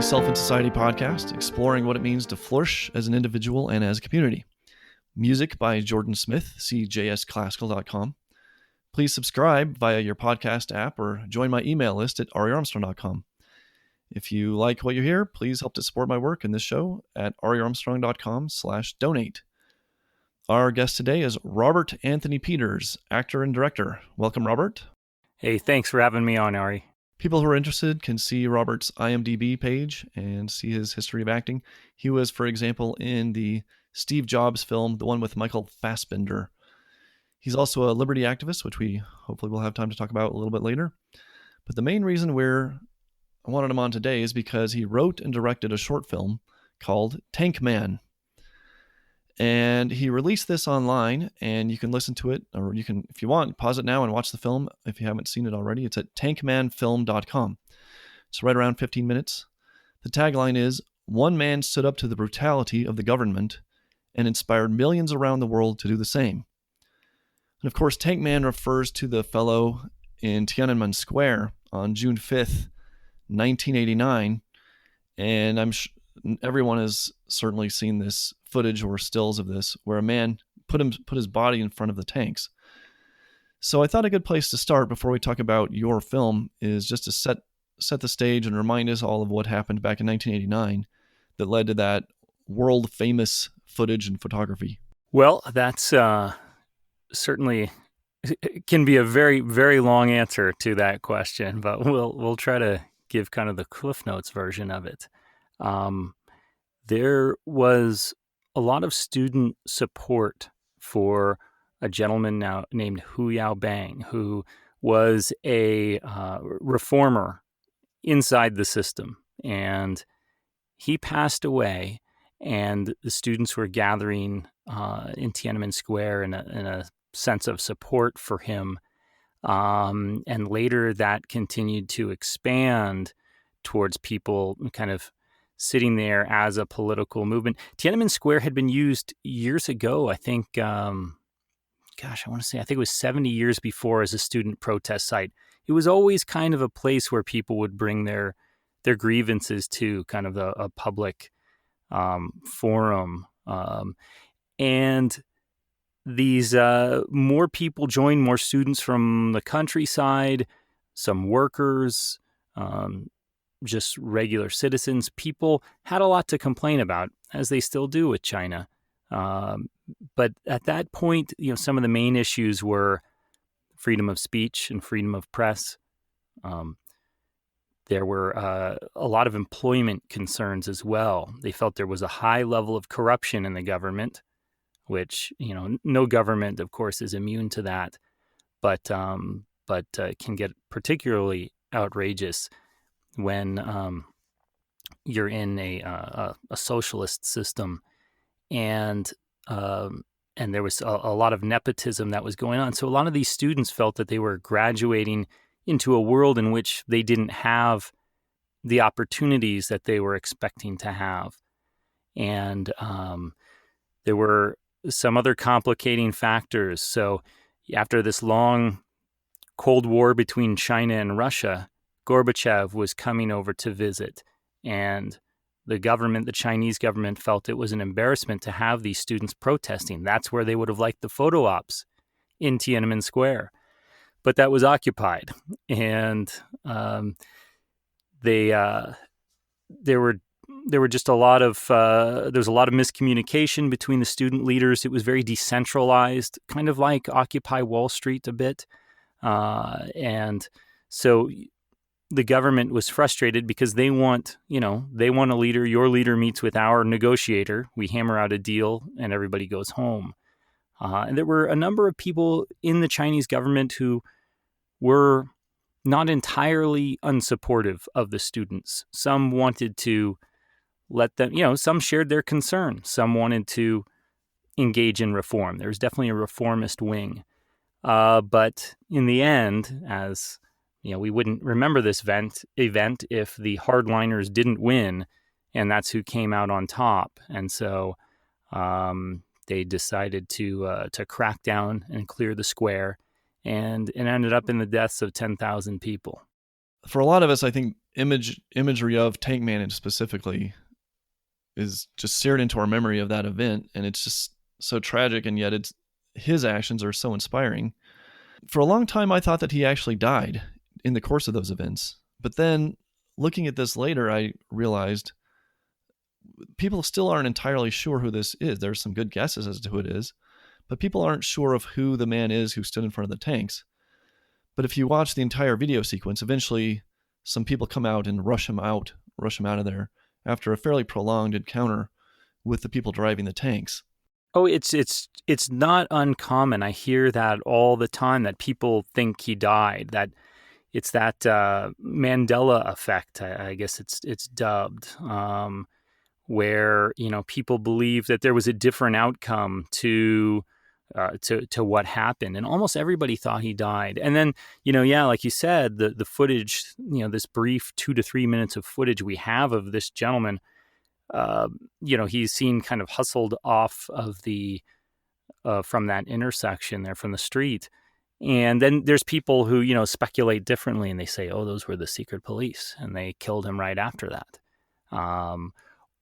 Self and Society podcast, exploring what it means to flourish as an individual and as a community. Music by Jordan Smith, cjsclassical.com. Please subscribe via your podcast app or join my email list at ariarmstrong.com. If you like what you hear, please help to support my work in this show at ariarmstrong.com/donate. Our guest today is Robert Anthony Peters, actor and director. Welcome, Robert. Hey, thanks for having me on, Ari. People who are interested can see Robert's IMDb page and see his history of acting. He was, for example, in the Steve Jobs film, the one with Michael Fassbender. He's also a liberty activist, which we hopefully will have time to talk about a little bit later. But the main reason I wanted him on today is because he wrote and directed a short film called Tank Man. And he released this online, and you can listen to it, or you can, if you want, pause it now and watch the film if you haven't seen it already. It's at tankmanfilm.com. It's right around 15 minutes. The tagline is, "One man stood up to the brutality of the government and inspired millions around the world to do the same." And of course, Tank Man refers to the fellow in Tiananmen Square on June 5th, 1989, and everyone has certainly seen this footage or stills of this, where a man put his body in front of the tanks. So I thought a good place to start before we talk about your film is just to set the stage and remind us all of what happened back in 1989 that led to that world famous footage and photography. Well, that's certainly can be a very, very long answer to that question, but we'll try to give kind of the Cliff Notes version of it. There was a lot of student support for a gentleman now named Hu Yaobang, who was a reformer inside the system. And he passed away, and the students were gathering in Tiananmen Square in a sense of support for him. And later that continued to expand towards people kind of sitting there as a political movement. Tiananmen Square had been used years ago, I think, I think it was 70 years before, as a student protest site. It was always kind of a place where people would bring their grievances to, kind of a public forum. And these more people joined, more students from the countryside, some workers, just regular citizens. People had a lot to complain about, as they still do with China. But at that point, some of the main issues were freedom of speech and freedom of press. There were a lot of employment concerns as well. They felt there was a high level of corruption in the government, which, no government, of course, is immune to that. But can get particularly outrageous when you're in a socialist system, and there was a lot of nepotism that was going on. So a lot of these students felt that they were graduating into a world in which they didn't have the opportunities that they were expecting to have. And there were some other complicating factors. So after this long Cold War between China and Russia, Gorbachev was coming over to visit, and the Chinese government felt it was an embarrassment to have these students protesting. That's where they would have liked the photo ops, in Tiananmen Square. But that was occupied, and there were just a lot of miscommunication between the student leaders. It was very decentralized, kind of like Occupy Wall Street a bit, and so the government was frustrated because they want a leader. Your leader meets with our negotiator. We hammer out a deal, and everybody goes home. And there were a number of people in the Chinese government who were not entirely unsupportive of the students. Some wanted to let them, some shared their concern. Some wanted to engage in reform. There was definitely a reformist wing. But in the end, as we wouldn't remember this event if the hardliners didn't win, and that's who came out on top. And so they decided to crack down and clear the square, and it ended up in the deaths of 10,000 people. For a lot of us, I think imagery of Tank Man specifically is just seared into our memory of that event, and it's just so tragic, and yet it's his actions are so inspiring. For a long time, I thought that he actually died in the course of those events, but then looking at this later, I realized people still aren't entirely sure who this is. There's some good guesses as to who it is, but people aren't sure of who the man is who stood in front of the tanks. But if you watch the entire video sequence, eventually some people come out and rush him out of there after a fairly prolonged encounter with the people driving the tanks. Oh, it's not uncommon. I hear that all the time, that people think he died. That it's that Mandela effect, I guess it's dubbed, where people believe that there was a different outcome to what happened, and almost everybody thought he died. And then yeah, like you said, the footage, this brief 2 to 3 minutes of footage we have of this gentleman. He's seen kind of hustled off of the from that intersection there, from the street. And then there's people who, speculate differently, and they say, oh, those were the secret police and they killed him right after that.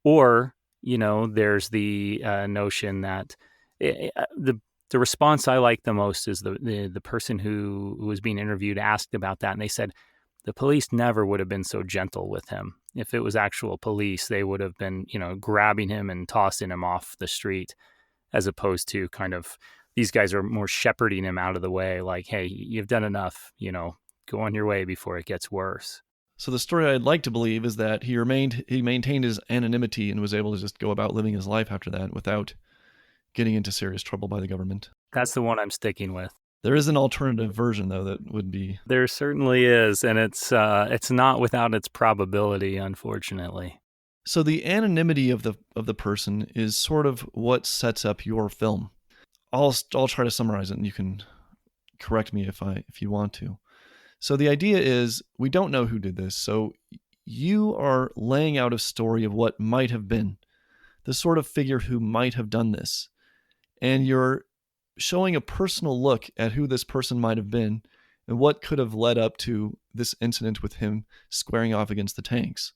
Or, there's the notion that the response I like the most is the person who was being interviewed asked about that, and they said the police never would have been so gentle with him. If it was actual police, they would have been, grabbing him and tossing him off the street, as opposed to kind of, these guys are more shepherding him out of the way, like, hey, you've done enough, go on your way before it gets worse. So the story I'd like to believe is that he maintained his anonymity and was able to just go about living his life after that without getting into serious trouble by the government. That's the one I'm sticking with. There is an alternative version, though, that would be... There certainly is, and it's not without its probability, unfortunately. So the anonymity of the person is sort of what sets up your film. I'll try to summarize it, and you can correct me if you want to. So the idea is, we don't know who did this, so you are laying out a story of what might have been, the sort of figure who might have done this, and you're showing a personal look at who this person might have been and what could have led up to this incident with him squaring off against the tanks.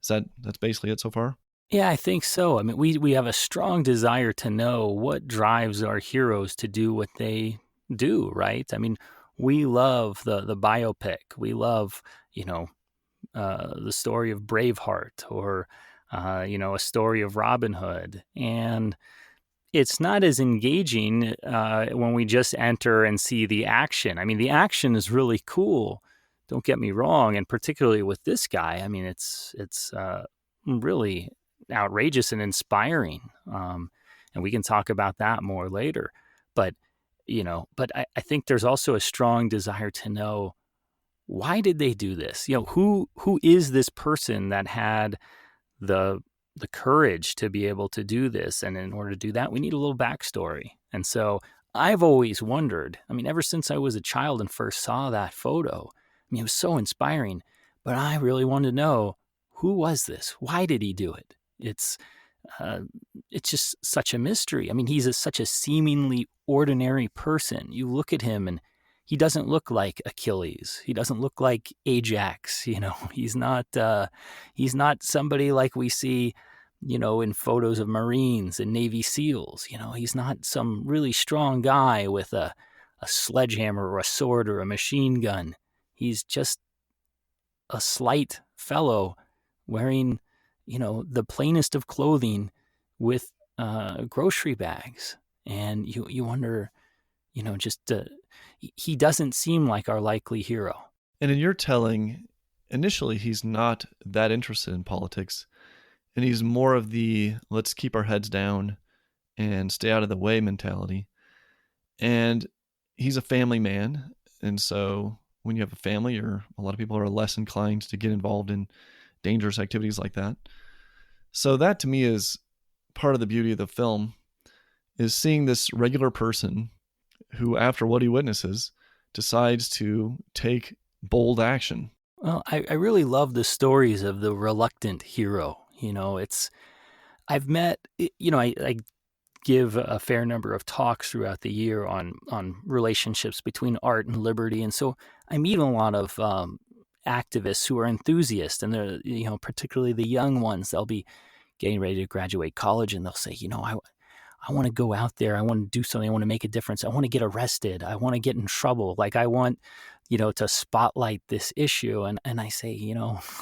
That's basically it so far? Yeah, I think so. I mean, we have a strong desire to know what drives our heroes to do what they do, right? I mean, we love the biopic. We love, the story of Braveheart, or, a story of Robin Hood. And it's not as engaging when we just enter and see the action. I mean, the action is really cool, don't get me wrong, and particularly with this guy. I mean, it's really outrageous and inspiring, and we can talk about that more later. But I think there's also a strong desire to know, why did they do this? Who is this person that had the courage to be able to do this? And in order to do that, we need a little backstory. And so I've always wondered, I mean, ever since I was a child and first saw that photo, I mean, it was so inspiring, but I really wanted to know, who was this? Why did he do it? It's just such a mystery. I mean, he's such a seemingly ordinary person. You look at him and he doesn't look like Achilles. He doesn't look like Ajax. He's not somebody like we see, in photos of Marines and Navy SEALs. He's not some really strong guy with a sledgehammer or a sword or a machine gun. He's just a slight fellow wearing, the plainest of clothing with grocery bags. And you wonder, he doesn't seem like our likely hero. And in your telling, initially he's not that interested in politics, and he's more of the let's keep our heads down and stay out of the way mentality. And he's a family man, and so when you have a family, a lot of people are less inclined to get involved in dangerous activities like that. So that to me is part of the beauty of the film, is seeing this regular person who, after what he witnesses, decides to take bold action. Well, I really love the stories of the reluctant hero. I've met, I give a fair number of talks throughout the year on relationships between art and liberty. And so I meet a lot of activists who are enthusiasts, and they're, particularly the young ones. They'll be getting ready to graduate college, and they'll say, I want to go out there. I want to do something. I want to make a difference. I want to get arrested. I want to get in trouble. Like, I want, to spotlight this issue. And I say,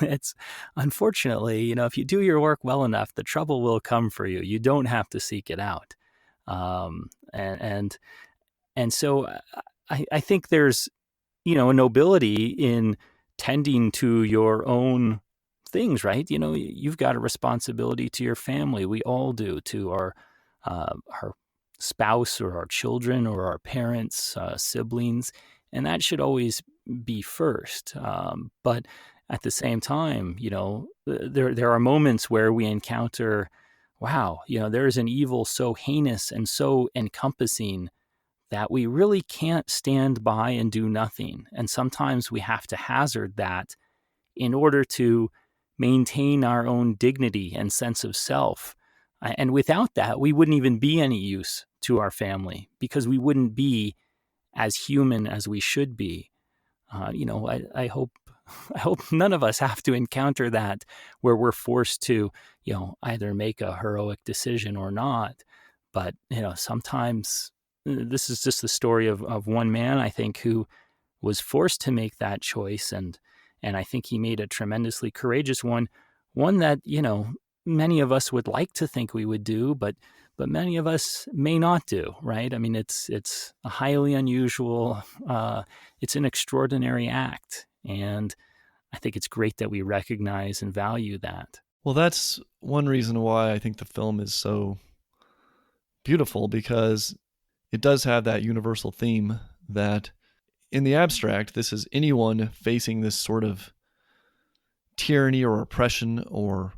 it's unfortunately, if you do your work well enough, the trouble will come for you. You don't have to seek it out. And so I think there's, a nobility in tending to your own things, right? You've got a responsibility to your family. We all do, to our spouse or our children or our parents, siblings, and that should always be first. But at the same time, there are moments where we encounter, wow, there's an evil so heinous and so encompassing that we really can't stand by and do nothing. And sometimes we have to hazard that in order to maintain our own dignity and sense of self. And without that, we wouldn't even be any use to our family, because we wouldn't be as human as we should be. I hope none of us have to encounter that, where we're forced to, either make a heroic decision or not. But, sometimes this is just the story of one man, I think, who was forced to make that choice. And I think he made a tremendously courageous one that, many of us would like to think we would do, but many of us may not do, right? I mean, it's a highly unusual, it's an extraordinary act. And I think it's great that we recognize and value that. Well, that's one reason why I think the film is so beautiful, because it does have that universal theme that in the abstract, this is anyone facing this sort of tyranny or oppression or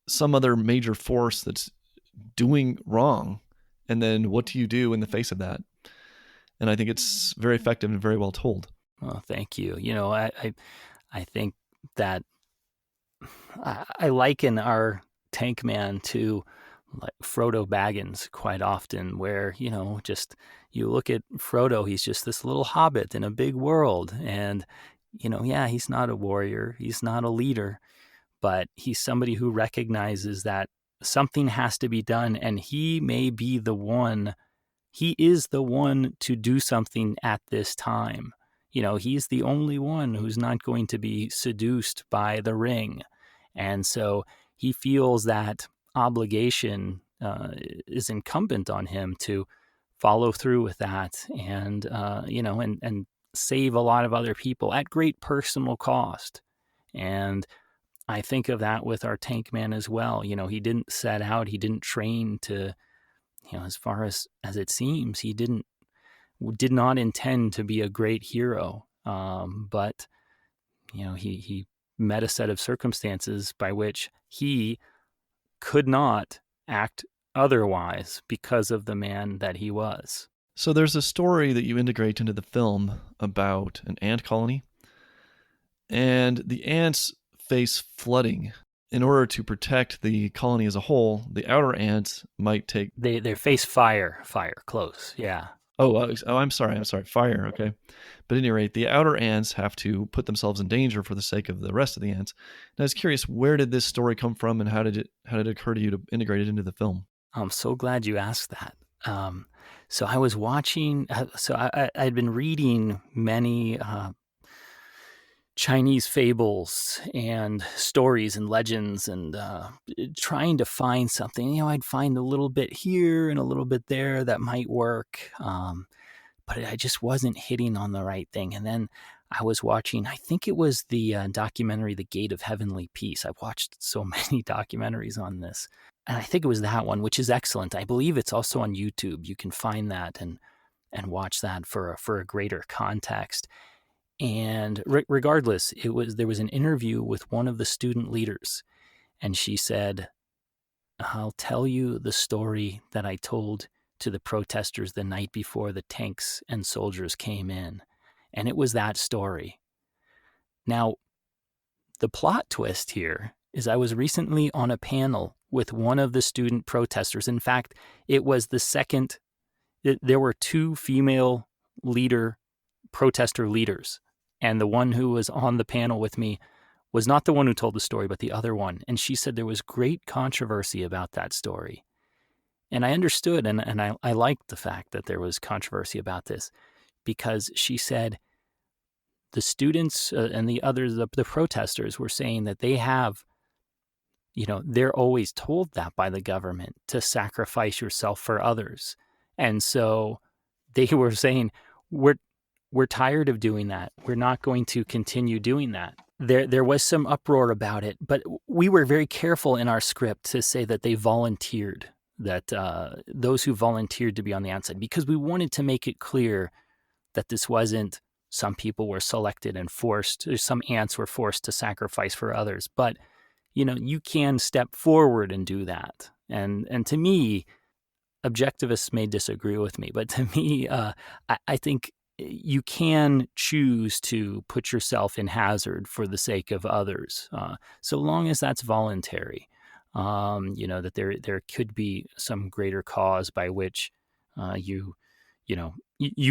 some other major force that's doing wrong. And then what do you do in the face of that? And I think it's very effective and very well told. Well, thank you. I think that I liken our tank man to like Frodo Baggins quite often, where, just you look at Frodo, he's just this little hobbit in a big world. And, he's not a warrior, he's not a leader, but he's somebody who recognizes that something has to be done. And he is the one to do something at this time. He's the only one who's not going to be seduced by the ring. And so he feels that obligation is incumbent on him to follow through with that, and and save a lot of other people at great personal cost. And I think of that with our tank man as well. He didn't set out, he didn't train to, as far as it seems, he did not intend to be a great hero. But he met a set of circumstances by which he could not act otherwise because of the man that he was. So there's a story that you integrate into the film about an ant colony, and the ants face flooding. In order to protect the colony as a whole, the outer ants might take... They face fire close, yeah. I'm sorry, fire, okay. But at any rate, the outer ants have to put themselves in danger for the sake of the rest of the ants. And I was curious, where did this story come from, and how did it occur to you to integrate it into the film? I'm so glad you asked that. So I was watching, I'd been reading many Chinese fables and stories and legends, and trying to find something. I'd find a little bit here and a little bit there that might work, but I just wasn't hitting on the right thing. And then I was watching, I think it was the documentary, The Gate of Heavenly Peace. I've watched so many documentaries on this, and I think it was that one, which is excellent. I believe it's also on YouTube. You can find that and watch that for a greater context. And regardless, there was an interview with one of the student leaders, and she said, "I'll tell you the story that I told to the protesters the night before the tanks and soldiers came in." And it was that story. Now, the plot twist here is I was recently on a panel with one of the student protesters. In fact, it was the second. There were two female protester leaders And the one who was on the panel with me was not the one who told the story, but the other one. And she said there was great controversy about that story. And I understood, and I liked the fact that there was controversy about this, because she said the students and the others, the protesters were saying that they have, they're always told that by the government to sacrifice yourself for others. And so they were saying, we're tired of doing that. We're not going to continue doing that. There was some uproar about it, but we were very careful in our script to say that they volunteered, that those who volunteered to be on the outside, because we wanted to make it clear that this wasn't some people were selected and forced, or some ants were forced to sacrifice for others. But, you can step forward and do that. And to me, objectivists may disagree with me, but to me, I think you can choose to put yourself in hazard for the sake of others, so long as that's voluntary. That there could be some greater cause by which you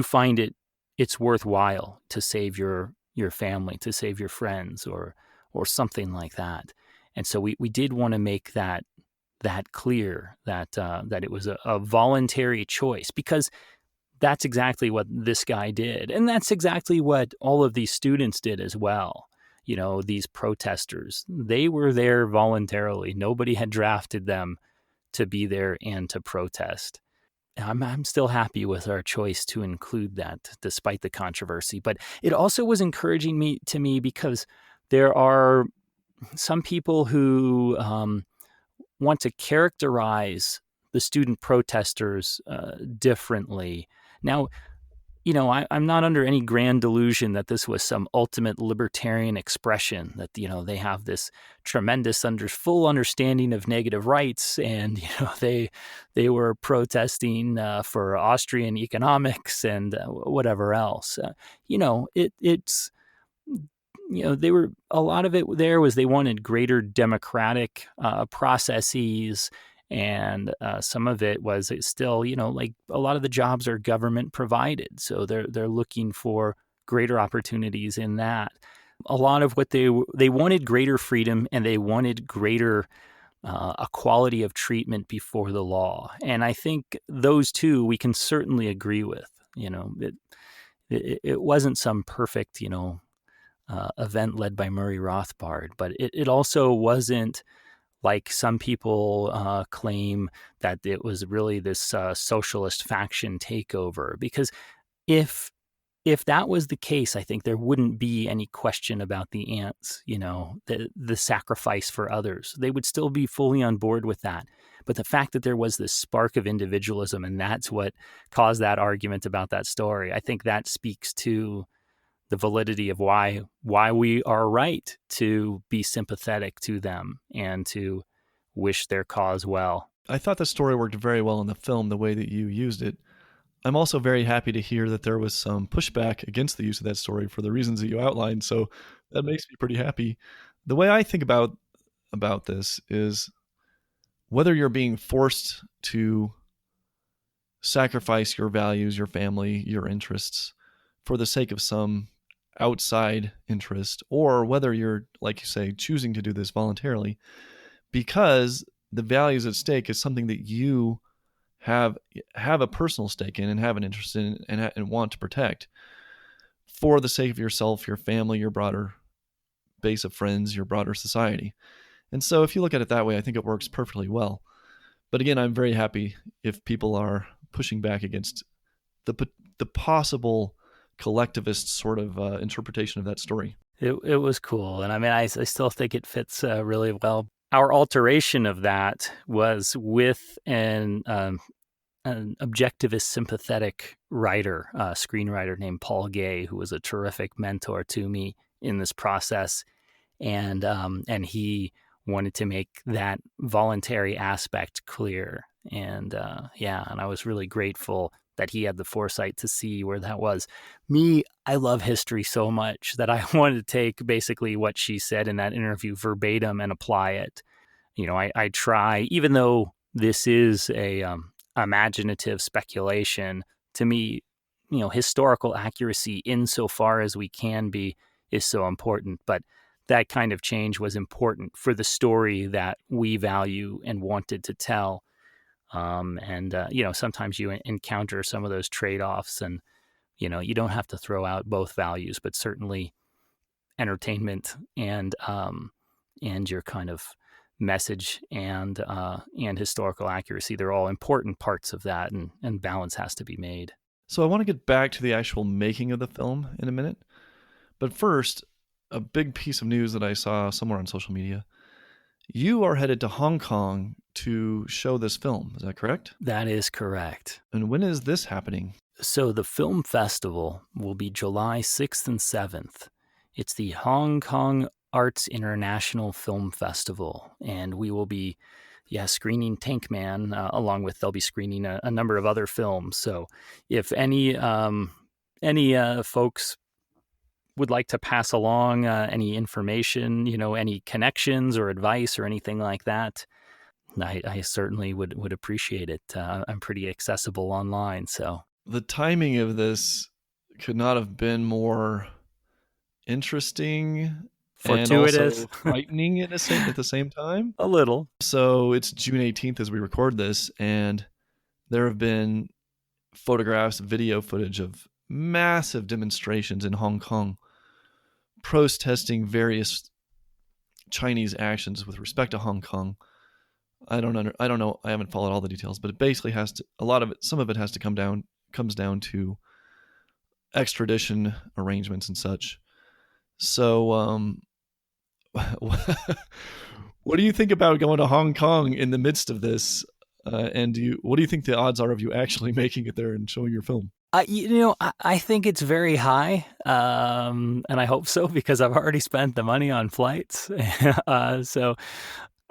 find it's worthwhile to save your family, to save your friends, or something like that. And so we did want to make that clear, that it was a voluntary choice, because that's exactly what this guy did. And that's exactly what all of these students did as well. These protesters, they were there voluntarily. Nobody had drafted them to be there and to protest. I'm still happy with our choice to include that despite the controversy. But it also was encouraging to me because there are some people who want to characterize the student protesters differently. Now, I'm not under any grand delusion that this was some ultimate libertarian expression, that, they have this tremendous full understanding of negative rights, and, they were protesting for Austrian economics and whatever else. It's, they were, a lot of it there was they wanted greater democratic processes. And some of it was still, like a lot of the jobs are government provided. So they're looking for greater opportunities in that. A lot of what they wanted greater freedom, and they wanted greater equality of treatment before the law. And I think those two we can certainly agree with. It wasn't some perfect, event led by Murray Rothbard, but it also wasn't like some people claim, that it was really this socialist faction takeover. Because if that was the case, I think there wouldn't be any question about the ants, the sacrifice for others. They would still be fully on board with that. But the fact that there was this spark of individualism, and that's what caused that argument about that story, I think that speaks to the validity of why we are right to be sympathetic to them and to wish their cause well. I thought the story worked very well in the film, the way that you used it. I'm also very happy to hear that there was some pushback against the use of that story for the reasons that you outlined, so that makes me pretty happy. The way I think about this is whether you're being forced to sacrifice your values, your family, your interests for the sake of some outside interest, or whether you're, like you say, choosing to do this voluntarily because the values at stake is something that you have a personal stake in and have an interest in and want to protect for the sake of yourself, your family, your broader base of friends, your broader society. And so if you look at it that way, I think it works perfectly well. But again, I'm very happy if people are pushing back against the possible collectivist sort of interpretation of that story. It was cool. And I mean, I still think it fits really well. Our alteration of that was with an objectivist, sympathetic writer, screenwriter named Paul Gay, who was a terrific mentor to me in this process. And he wanted to make that voluntary aspect clear. And and I was really grateful that he had the foresight to see where that was. Me, I love history so much that I wanted to take basically what she said in that interview verbatim and apply it. I try, even though this is a imaginative speculation, to me, historical accuracy insofar as we can be is so important. But that kind of change was important for the story that we value and wanted to tell. Sometimes you encounter some of those trade-offs, and you don't have to throw out both values, but certainly entertainment and your kind of message and historical accuracy, they're all important parts of that, and balance has to be made. So I want to get back to the actual making of the film in a minute. But first, a big piece of news that I saw somewhere on social media. You are headed to Hong Kong to show this film. Is that correct? That is correct. And when is this happening? So the film festival will be July 6th and 7th. It's the Hong Kong Arts International Film Festival, and we will be screening Tank Man, along with they'll be screening a number of other films. So if any folks would like to pass along any information, any connections or advice or anything like that, I certainly would appreciate it. I'm pretty accessible online, so. The timing of this could not have been more interesting, fortuitous, and also frightening at the same time. A little. So it's June 18th as we record this, and there have been photographs, video footage of massive demonstrations in Hong Kong protesting various Chinese actions with respect to Hong Kong. I don't know. I haven't followed all the details, but it basically some of it comes down to extradition arrangements and such. So, what do you think about going to Hong Kong in the midst of this? And what do you think the odds are of you actually making it there and showing your film? I think it's very high, and I hope so, because I've already spent the money on flights. So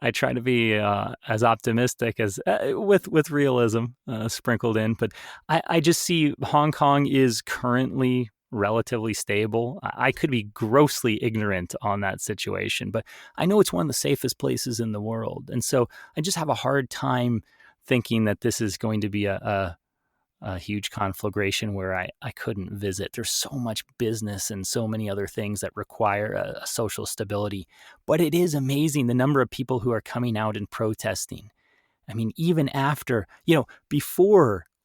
I try to be as optimistic as with realism sprinkled in. But I just see Hong Kong is currently relatively stable. I could be grossly ignorant on that situation, but I know it's one of the safest places in the world. And so I just have a hard time thinking that this is going to be a huge conflagration where I couldn't visit. There's so much business and so many other things that require a social stability. But it is amazing the number of people who are coming out and protesting. I mean, even after,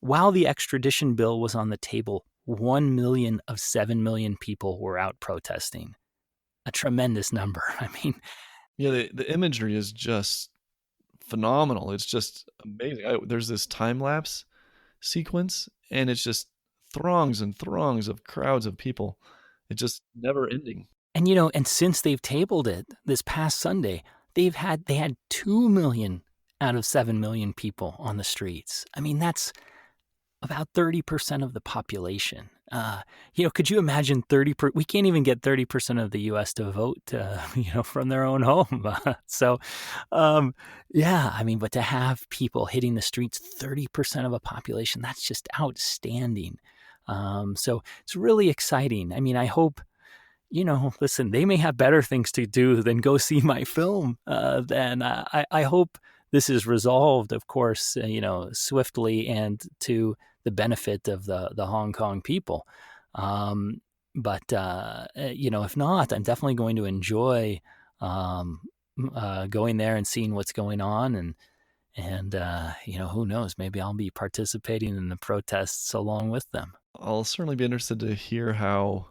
while the extradition bill was on the table, 1 million of 7 million people were out protesting. A tremendous number. I mean, yeah, the imagery is just phenomenal. It's just amazing. There's this time lapse sequence, and it's just throngs and throngs of crowds of people. It's just never ending. And and since they've tabled it this past Sunday, they had 2 million out of 7 million people on the streets. I mean, that's about 30% of the population. Could you imagine 30%? We can't even get 30% of the U.S. to vote, from their own home. But to have people hitting the streets, 30% of a population, that's just outstanding. So it's really exciting. I mean, I hope, listen, they may have better things to do than go see my film. Then I hope this is resolved, of course, swiftly and to the benefit of the Hong Kong people. But if not, I'm definitely going to enjoy going there and seeing what's going on. And who knows, maybe I'll be participating in the protests along with them. I'll certainly be interested to hear how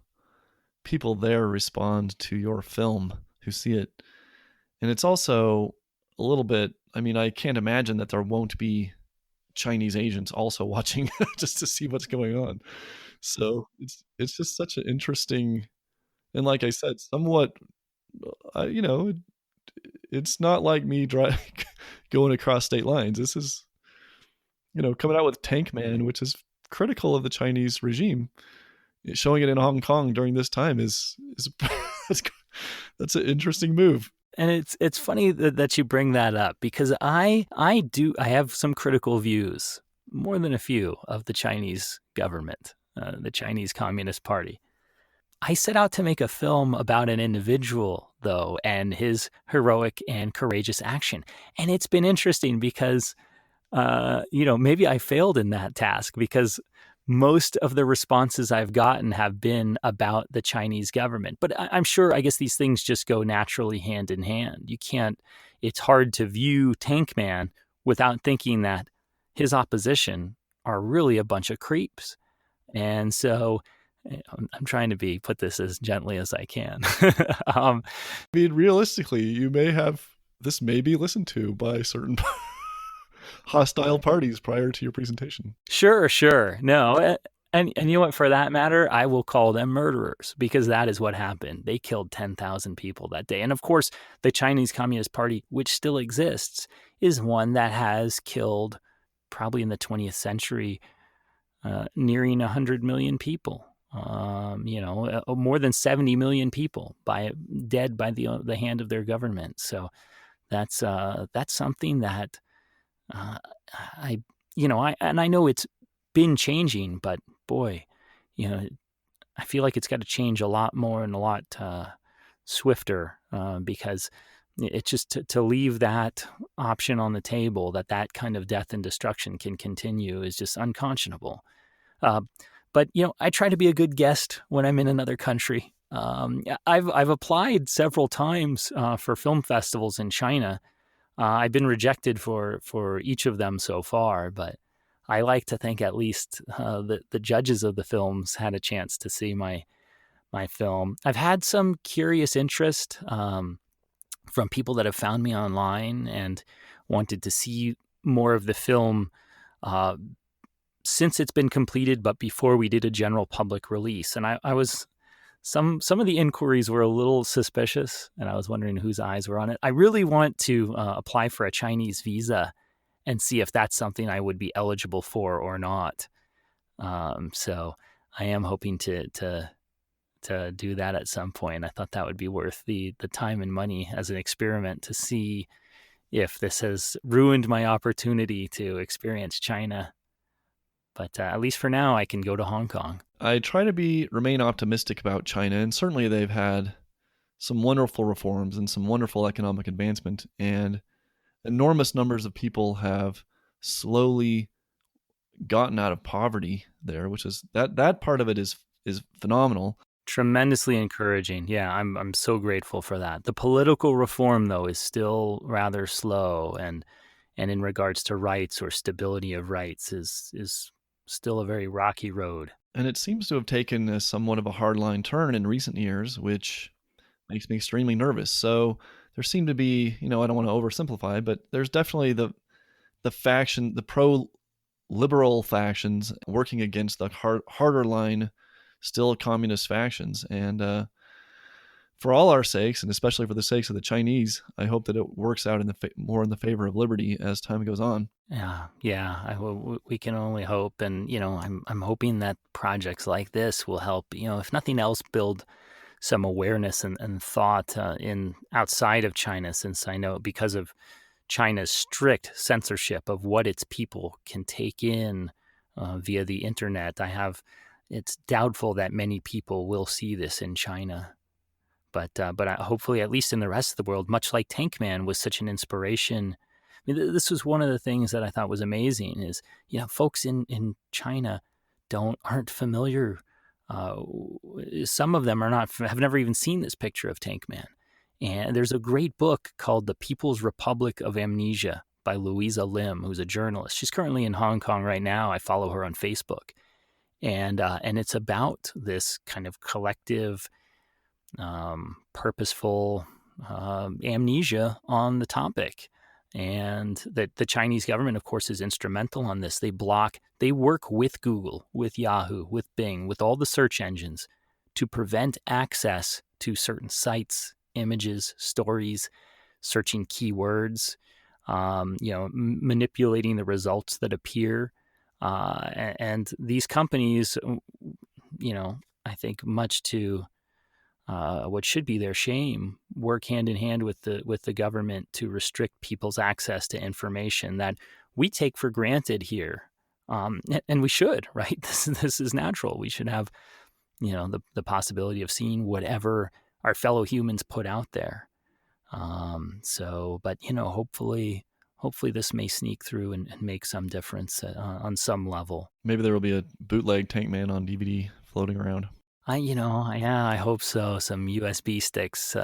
people there respond to your film who see it. And it's also a little bit, I mean, I can't imagine that there won't be Chinese agents also watching just to see what's going on. So it's just such an interesting, and like I said, somewhat, it's not like me going across state lines. This is, coming out with Tank Man, which is critical of the Chinese regime. Showing it in Hong Kong during this time is that's an interesting move. And it's funny that you bring that up, because I have some critical views, more than a few, of the Chinese government, the Chinese Communist Party. I set out to make a film about an individual, though, and his heroic and courageous action. And it's been interesting because, maybe I failed in that task, because most of the responses I've gotten have been about the Chinese government. But I'm sure, I guess these things just go naturally hand in hand. It's hard to view Tank Man without thinking that his opposition are really a bunch of creeps. And so I'm trying to put this as gently as I can. I mean, realistically, this may be listened to by certain hostile parties prior to your presentation. Sure. No, and you know what? For that matter, I will call them murderers, because that is what happened. They killed 10,000 people that day. And of course, the Chinese Communist Party, which still exists, is one that has killed, probably in the 20th century, nearing 100 million people. More than 70 million people dead by the hand of their government. So that's something that I know it's been changing, but boy, I feel like it's got to change a lot more and a lot swifter, because it's just to leave that option on the table, that kind of death and destruction can continue, is just unconscionable. But I try to be a good guest when I'm in another country. I've applied several times for film festivals in China. I've been rejected for each of them so far, but I like to think at least the judges of the films had a chance to see my film. I've had some curious interest from people that have found me online and wanted to see more of the film since it's been completed, but before we did a general public release. And I was some of the inquiries were a little suspicious, and I was wondering whose eyes were on it. I really want to apply for a Chinese visa and see if that's something I would be eligible for or not. So I am hoping to do that at some point. I thought that would be worth the time and money as an experiment to see if this has ruined my opportunity to experience China. But at least for now, I can go to Hong Kong. I try to remain optimistic about China, and certainly they've had some wonderful reforms and some wonderful economic advancement, and enormous numbers of people have slowly gotten out of poverty there, which is that part of it is phenomenal. Tremendously encouraging. Yeah, I'm so grateful for that. The political reform, though, is still rather slow, and in regards to rights or stability of rights is still a very rocky road. And it seems to have taken a somewhat of a hardline turn in recent years, which makes me extremely nervous. So there seem to be, I don't want to oversimplify, but there's definitely the pro-liberal factions working against the harder line, still communist factions. And for all our sakes, and especially for the sakes of the Chinese, I hope that it works out more in the favor of liberty as time goes on. Yeah. We can only hope, and I'm hoping that projects like this will help. If nothing else, build some awareness and thought in outside of China, since I know because of China's strict censorship of what its people can take in via the internet, it's doubtful that many people will see this in China. But hopefully, at least in the rest of the world, much like Tank Man was such an inspiration. I mean, this was one of the things that I thought was amazing is, folks in China aren't familiar. Some of them have never even seen this picture of Tank Man. And there's a great book called The People's Republic of Amnesia by Louisa Lim, who's a journalist. She's currently in Hong Kong right now. I follow her on Facebook. And it's about this kind of collective, purposeful amnesia on the topic. And that the Chinese government, of course, is instrumental on this. They work with Google, with Yahoo, with Bing, with all the search engines to prevent access to certain sites, images, stories, searching keywords, manipulating the results that appear. And these companies, I think much to what should be their shame, work hand in hand with the government to restrict people's access to information that we take for granted here, and we should, right? This is natural. We should have, the possibility of seeing whatever our fellow humans put out there. But hopefully hopefully this may sneak through and make some difference on some level. Maybe there will be a bootleg Tank Man on DVD floating around. I hope so. Some USB sticks,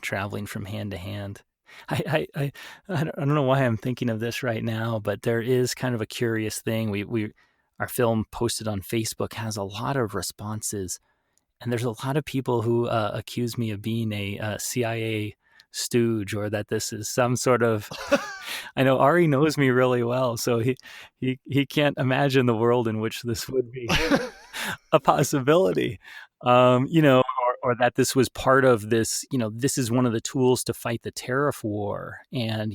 traveling from hand to hand. I don't know why I'm thinking of this right now, but there is kind of a curious thing. Our film posted on Facebook has a lot of responses, and there's a lot of people who accuse me of being a CIA stooge, or that this is some sort of. I know Ari knows me really well, so he can't imagine the world in which this would be a possibility. Or that this was part of this, this is one of the tools to fight the tariff war. And,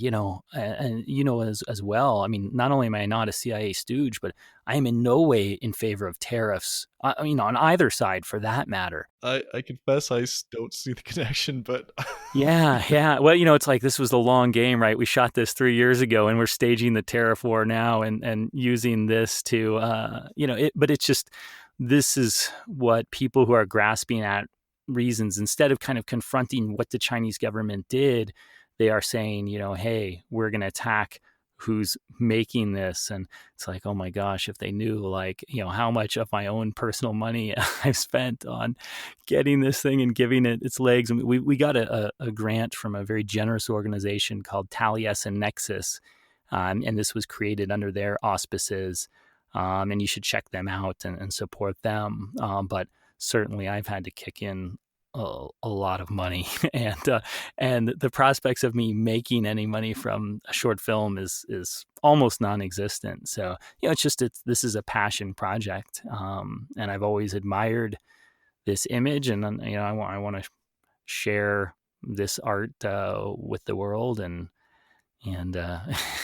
as well, I mean, not only am I not a CIA stooge, but I am in no way in favor of tariffs, on either side for that matter. I confess I don't see the connection, but Yeah. Well, it's like this was the long game, right? We shot this 3 years ago, and we're staging the tariff war now, and using this to, but it's just, this is what people who are grasping at reasons, instead of kind of confronting what the Chinese government did, they are saying, hey, we're going to attack who's making this. And it's like, oh my gosh, if they knew, like, how much of my own personal money I've spent on getting this thing and giving it its legs. And we got a grant from a very generous organization called Taliesin Nexus, and this was created under their auspices. And you should check them out and support them. But certainly I've had to kick in a lot of money, and the prospects of me making any money from a short film is almost non-existent. So, this is a passion project. And I've always admired this image, and I want to share this art with the world, and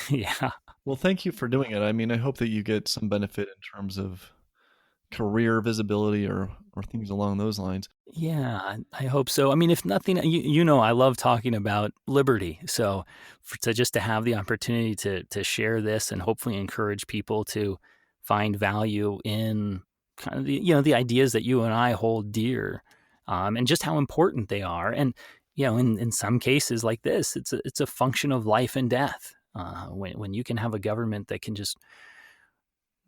yeah. Well, thank you for doing it. I mean, I hope that you get some benefit in terms of career visibility or things along those lines. Yeah, I hope so. I mean, if nothing, I love talking about liberty. So to have the opportunity to share this and hopefully encourage people to find value in kind of the ideas that you and I hold dear, and just how important they are. And, in some cases like this, it's a function of life and death. When you can have a government that can just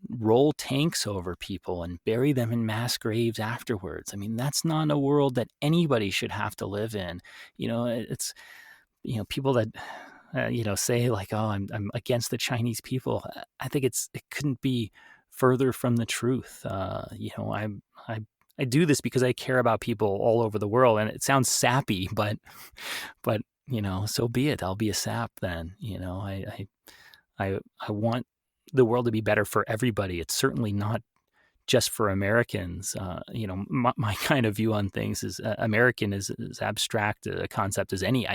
roll tanks over people and bury them in mass graves afterwards. I mean, that's not a world that anybody should have to live in. It's, people that, say like, oh, I'm against the Chinese people. I think it couldn't be further from the truth. I do this because I care about people all over the world, and it sounds sappy, but so be it. I'll be a sap then. I want the world to be better for everybody. It's certainly not just for Americans. My kind of view on things is American is as abstract a concept as any.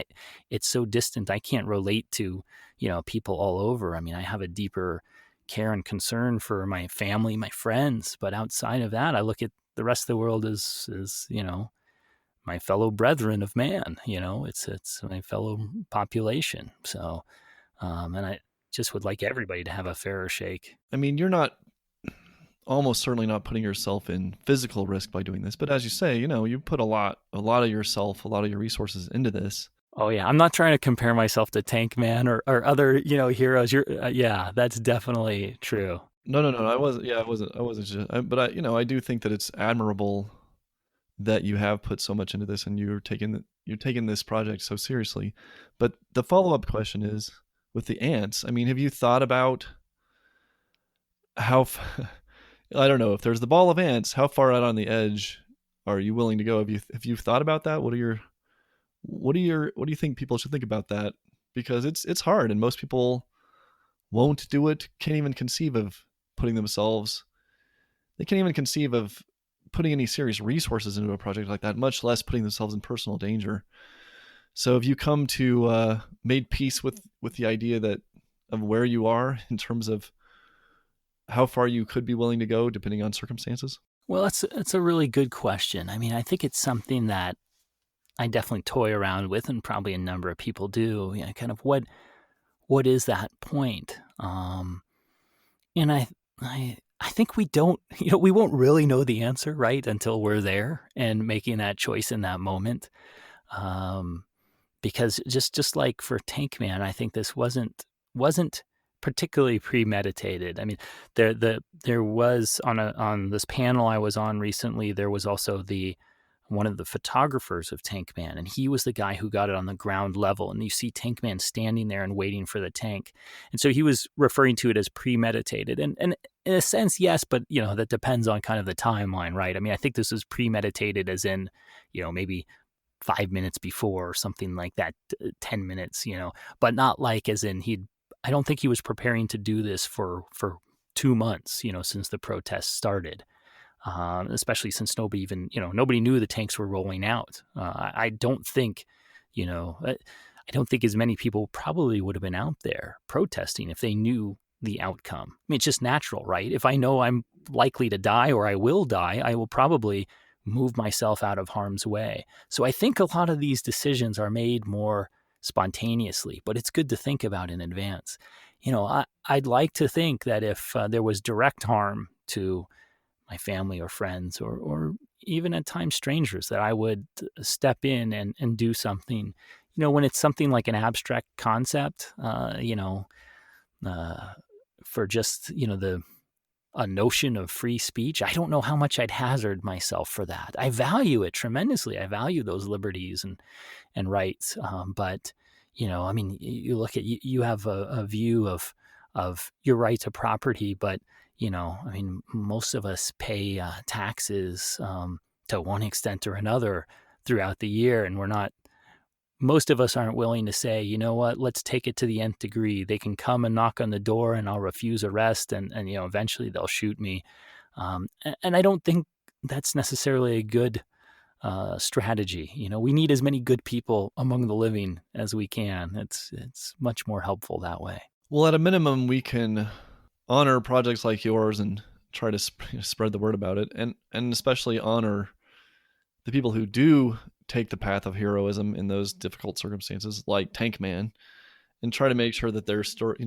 It's so distant. I can't relate to, people all over. I mean, I have a deeper care and concern for my family, my friends, but outside of that, I look at the rest of the world as my fellow brethren of man. It's my fellow population. So, and I just would like everybody to have a fairer shake. I mean, you're not, almost certainly not putting yourself in physical risk by doing this, but as you say, you put a lot of yourself, a lot of your resources into this. Oh yeah, I'm not trying to compare myself to Tank Man or other heroes. Yeah, that's definitely true. No, I wasn't. Yeah, I wasn't just. But I do think that it's admirable that you have put so much into this and you're taking this project so seriously. But the follow-up question is, with the ants, I mean, have you thought about how I don't know, if there's the ball of ants, how far out on the edge are you willing to go? Have you thought about that? What do you think people should think about that? Because it's hard, and most people won't do it. Can't even conceive of they can't even conceive of putting any serious resources into a project like that, much less putting themselves in personal danger. So have you come to made peace with the idea of where you are in terms of how far you could be willing to go depending on circumstances? Well, that's a really good question. I mean, I think it's something that I definitely toy around with, and probably a number of people do. Kind of what is that point? And I think we don't. We won't really know the answer, right, until we're there and making that choice in that moment. Because just like for Tank Man, I think this wasn't wasn't particularly premeditated. I mean, there was on this panel I was on recently, there was also the one of the photographers of Tank Man, and he was the guy who got it on the ground level. And you see Tank Man standing there and waiting for the tank. And so he was referring to it as premeditated. And in a sense, yes, but that depends on kind of the timeline, right? I mean, I think this was premeditated as in, maybe 5 minutes before or something like that, 10 minutes, but not like as in I don't think he was preparing to do this for 2 months, since the protests started. Especially since nobody knew the tanks were rolling out. I don't think, I don't think as many people probably would have been out there protesting if they knew the outcome. I mean, it's just natural, right? If I know I'm likely to die or I will die, I will probably move myself out of harm's way. So I think a lot of these decisions are made more spontaneously, but it's good to think about in advance. I'd like to think that if there was direct harm to my family or friends or even at times strangers, that I would step in and do something. When it's something like an abstract concept, for just, a notion of free speech, I don't know how much I'd hazard myself for that. I value it tremendously. I value those liberties and rights. But, I mean, you look at, you have a view of your right to property, but I mean, most of us pay taxes to one extent or another throughout the year, and most of us aren't willing to say, you know what, let's take it to the nth degree. They can come and knock on the door and I'll refuse arrest and eventually they'll shoot me. And I don't think that's necessarily a good strategy. We need as many good people among the living as we can. It's much more helpful that way. Well, at a minimum, we can honor projects like yours and try to spread the word about it, and especially honor the people who do take the path of heroism in those difficult circumstances, like Tank Man, and try to make sure that their story,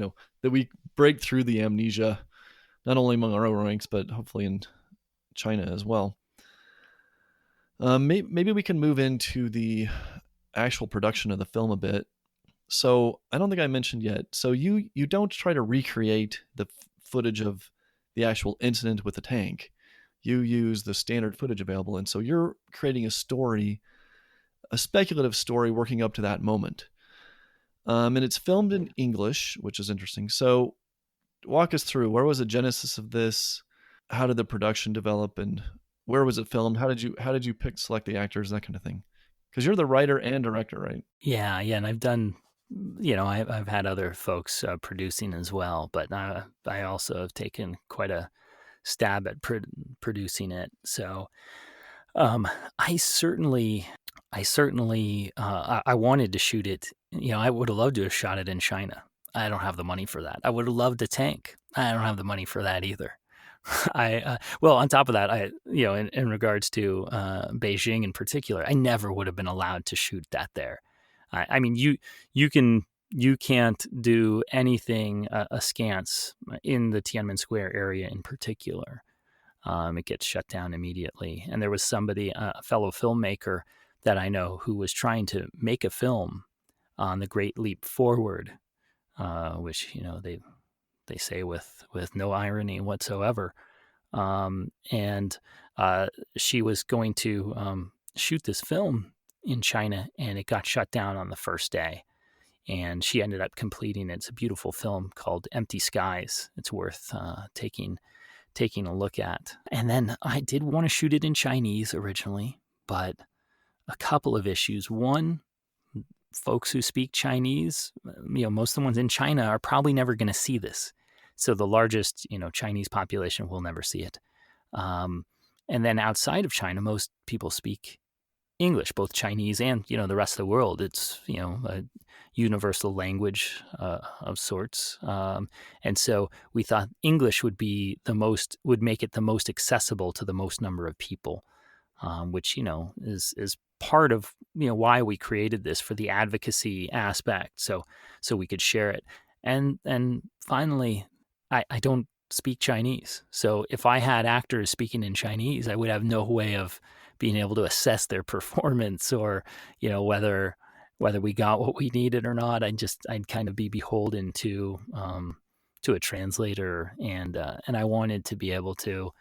that we break through the amnesia, not only among our own ranks, but hopefully in China as well. Maybe we can move into the actual production of the film a bit. So I don't think I mentioned yet. So you don't try to recreate the footage of the actual incident with the tank. You use the standard footage available, and so you're creating a story, a speculative story working up to that moment. And it's filmed in English, which is interesting. So walk us through, where was the genesis of this? How did the production develop, and where was it filmed? How did you select the actors, that kind of thing? Because you're the writer and director, right? Yeah, and I've done, I've had other folks producing as well, but I also have taken quite a stab at producing it. So I certainly I wanted to shoot it. I would have loved to have shot it in China. I don't have the money for that. I would have loved a tank. I don't have the money for that either. Well, on top of that, in regards to Beijing in particular, I never would have been allowed to shoot that there. I mean, you can't do anything askance in the Tiananmen Square area in particular. It gets shut down immediately. And there was somebody, a fellow filmmaker that I know, who was trying to make a film on the Great Leap Forward, which they say with no irony whatsoever. And she was going to shoot this film in China, and it got shut down on the first day. And she ended up completing it. It's a beautiful film called Empty Skies. It's worth taking a look at. And then I did want to shoot it in Chinese originally, but a couple of issues. One, folks who speak Chinese, most of the ones in China are probably never going to see this. So the largest, Chinese population will never see it. And then outside of China, most people speak English, both Chinese and, the rest of the world. It's, a universal language of sorts. And so we thought English would make it the most accessible to the most number of people, which, is part of, why we created this, for the advocacy aspect. So we could share it. And finally, I don't speak Chinese. So if I had actors speaking in Chinese, I would have no way of being able to assess their performance or, whether whether we got what we needed or not, I'd kind of be beholden to a translator, and I wanted to be able to,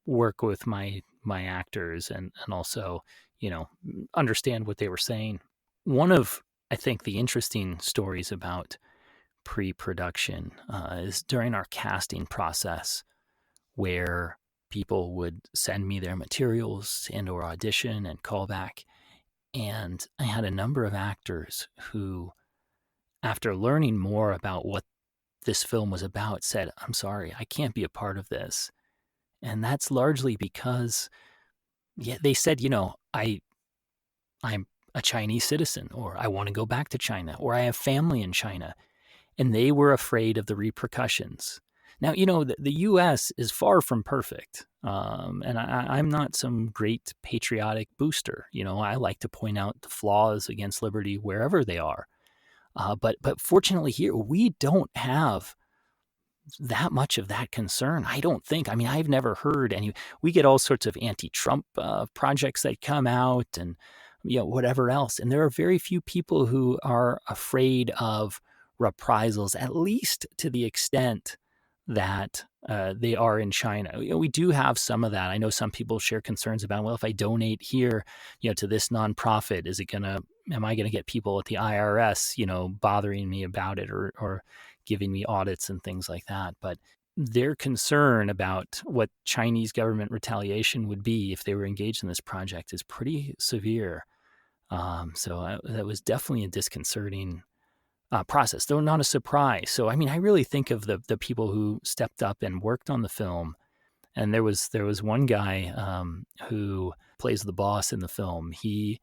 work with my actors and also, understand what they were saying. One of, I think, the interesting stories about pre-production is during our casting process, where people would send me their materials and or audition and callback. And I had a number of actors who, after learning more about what this film was about, said, "I'm sorry, I can't be a part of this." And that's largely because, yeah, they said, I'm a Chinese citizen, or I want to go back to China, or I have family in China. And they were afraid of the repercussions. Now, the U.S. is far from perfect. And I'm not some great patriotic booster. I like to point out the flaws against liberty wherever they are. But fortunately here, we don't have that much of that concern. I don't think. I mean, I've never heard any. We get all sorts of anti-Trump projects that come out and, whatever else. And there are very few people who are afraid of reprisals, at least to the extent that they are in China. We do have some of that. I know some people share concerns about, well, if I donate here, to this nonprofit, am I going to get people at the IRS, bothering me about it or giving me audits and things like that? But their concern about what Chinese government retaliation would be if they were engaged in this project is pretty severe. That was definitely a disconcerting process, though not a surprise. So, I mean, I really think of the people who stepped up and worked on the film. And there was one guy who plays the boss in the film. He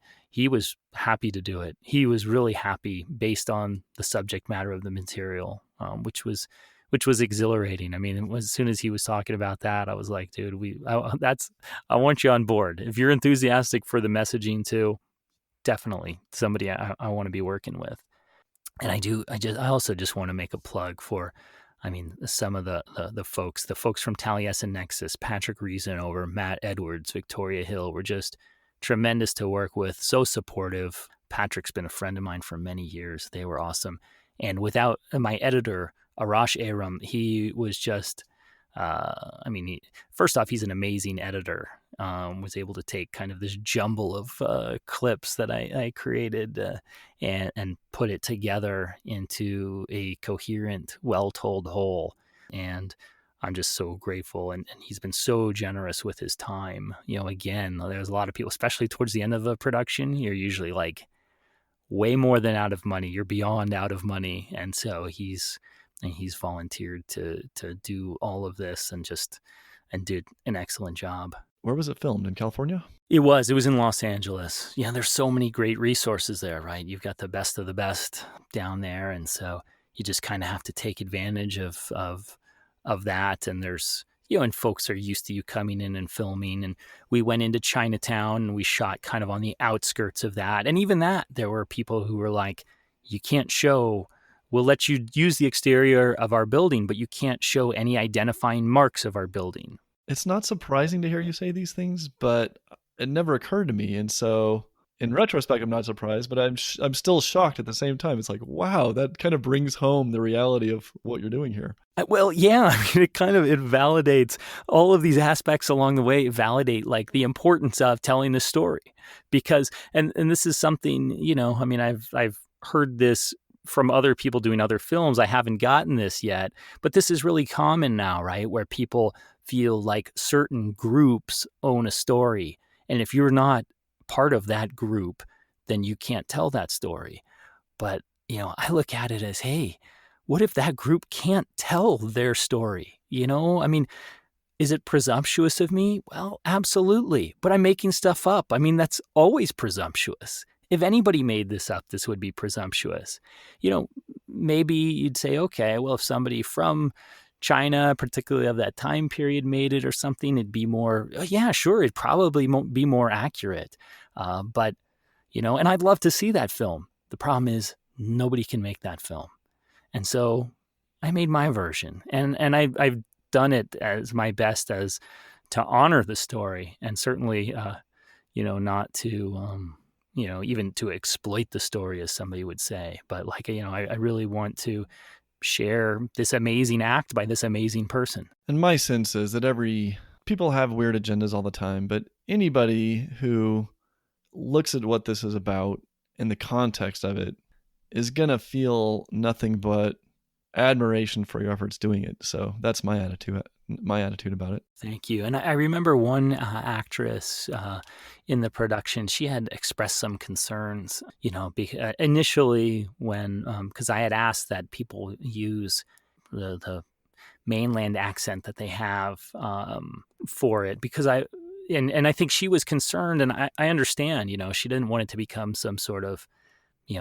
was happy to do it. He was really happy based on the subject matter of the material, which was exhilarating. I mean, as soon as he was talking about that, I was like, dude, I want you on board. If you're enthusiastic for the messaging too, definitely somebody I want to be working with. And I also just want to make a plug for, I mean, some of the folks from Taliesin Nexus, Patrick Reasonover, Matt Edwards, Victoria Hill were just tremendous to work with, so supportive. Patrick's been a friend of mine for many years. They were awesome. And without my editor, Arash Aram, he was just, first off, he's an amazing editor. Was able to take kind of this jumble of clips that I created and put it together into a coherent, well-told whole. And I'm just so grateful. And he's been so generous with his time. Again, there's a lot of people, especially towards the end of a production, you're usually like way more than out of money. You're beyond out of money. And so he's volunteered to do all of this and did an excellent job. Where was it filmed? In California? It was in Los Angeles. Yeah, there's so many great resources there, right? You've got the best of the best down there. And so you just kind of have to take advantage of that. And there's, and folks are used to you coming in and filming. And we went into Chinatown and we shot kind of on the outskirts of that. And even that, there were people who were like, you can't show, we'll let you use the exterior of our building, but you can't show any identifying marks of our building. It's not surprising to hear you say these things, but it never occurred to me. And so in retrospect, I'm not surprised, but I'm still shocked at the same time. It's like, wow, that kind of brings home the reality of what you're doing here. Well, yeah, I mean, it validates all of these aspects along the way, validate like the importance of telling the story, because, and this is something, I've heard this from other people doing other films. I haven't gotten this yet, but this is really common now, right? Where people feel like certain groups own a story. And if you're not part of that group, then you can't tell that story. But, I look at it as, hey, what if that group can't tell their story? Is it presumptuous of me? Well, absolutely. But I'm making stuff up. That's always presumptuous. If anybody made this up, this would be presumptuous. Maybe you'd say, okay, well, if somebody from China, particularly of that time period, made it or something, it'd be more, yeah, sure, it'd probably be more accurate. But, and I'd love to see that film. The problem is nobody can make that film. And so I made my version, and I've done it as my best as to honor the story, and certainly, not to even to exploit the story, as somebody would say. But like, I really want to share this amazing act by this amazing person. And my sense is that people have weird agendas all the time, but anybody who looks at what this is about in the context of it is going to feel nothing but admiration for your efforts doing it. So that's my attitude about it. Thank you. And I remember one actress in the production, she had expressed some concerns, initially when, because I had asked that people use the mainland accent that they have for it, because and I think she was concerned, and I understand, she didn't want it to become some sort of,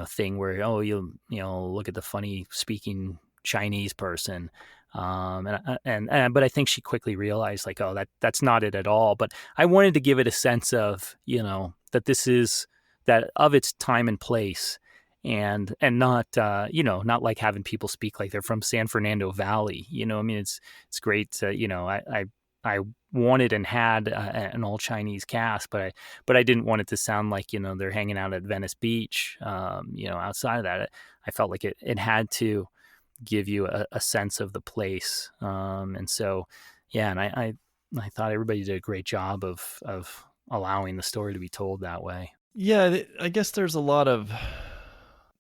thing where, oh, look at the funny speaking Chinese person. But I think she quickly realized, like, oh, that's not it at all. But I wanted to give it a sense of, that this is that of its time and place, and not, not like having people speak like they're from San Fernando Valley. I mean, it's great to, I wanted and had an all Chinese cast, but I didn't want it to sound like, they're hanging out at Venice Beach. Outside of that, I felt like it had to give you a sense of the place. And so, yeah, and I thought everybody did a great job of allowing the story to be told that way. Yeah, I guess there's a lot of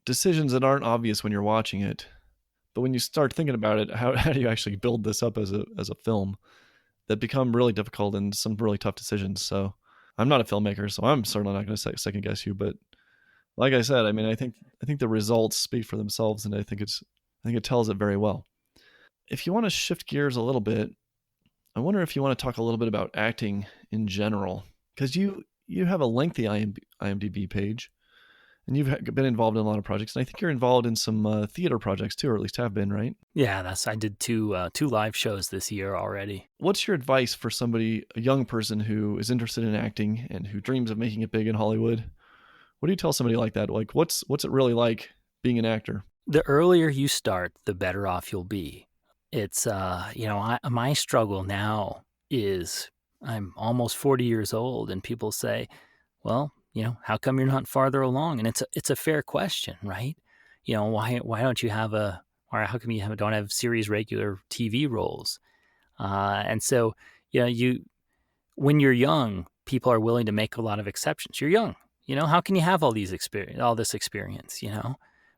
decisions that aren't obvious when you're watching it, but when you start thinking about it, how do you actually build this up as a film, that become really difficult and some really tough decisions. So I'm not a filmmaker, so I'm certainly not going to second guess you. But like I said, I mean, I think the results speak for themselves, and I think it tells it very well. If you want to shift gears a little bit, I wonder if you want to talk a little bit about acting in general, because you have a lengthy IMDb page, and you've been involved in a lot of projects, and I think you're involved in some theater projects too, or at least have been, right? Yeah, I did two live shows this year already. What's your advice for somebody, a young person who is interested in acting and who dreams of making it big in Hollywood? What do you tell somebody like that? Like, what's it really like being an actor? The earlier you start, the better off you'll be. It's my struggle now is I'm almost 40 years old, and people say, well, how come you're not farther along? And it's a fair question, right? Why don't you have or how come you don't have series regular TV roles? And so, when you're young, people are willing to make a lot of exceptions. You're young, how can you have all this experience?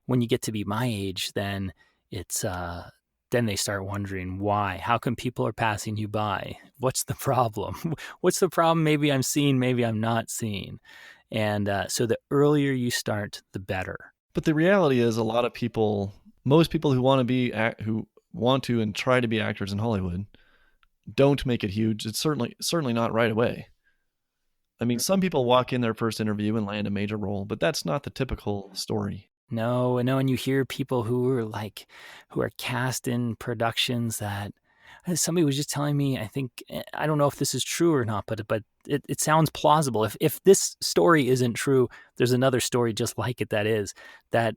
When you get to be my age, then it's, then they start wondering why. How come people are passing you by? What's the problem? What's the problem? Maybe I'm seeing, maybe I'm not seeing. And so the earlier you start, the better. But the reality is, most people who want to and try to be actors in Hollywood don't make it huge. It's certainly not right away. I mean, some people walk in their first interview and land a major role, but that's not the typical story. No, and you hear people who are cast in productions that somebody was just telling me, I think, I don't know if this is true or not, but it sounds plausible. If this story isn't true, there's another story just like it that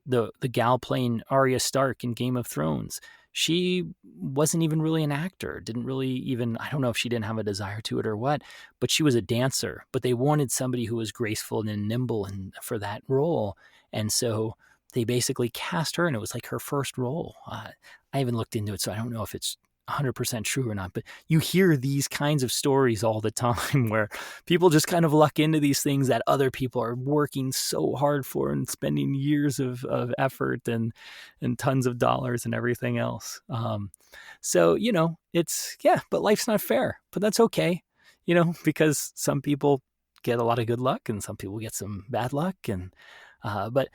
the gal playing Arya Stark in Game of Thrones, she wasn't even really an actor, didn't really even, I don't know if she didn't have a desire to it or what, but she was a dancer. But they wanted somebody who was graceful and nimble for that role. And so they basically cast her, and it was like her first role. I haven't looked into it, so I don't know if it's 100% true or not, but you hear these kinds of stories all the time where people just kind of luck into these things that other people are working so hard for and spending years of effort and tons of dollars and everything else. So, but life's not fair, but that's okay, because some people get a lot of good luck and some people get some bad luck. And, but,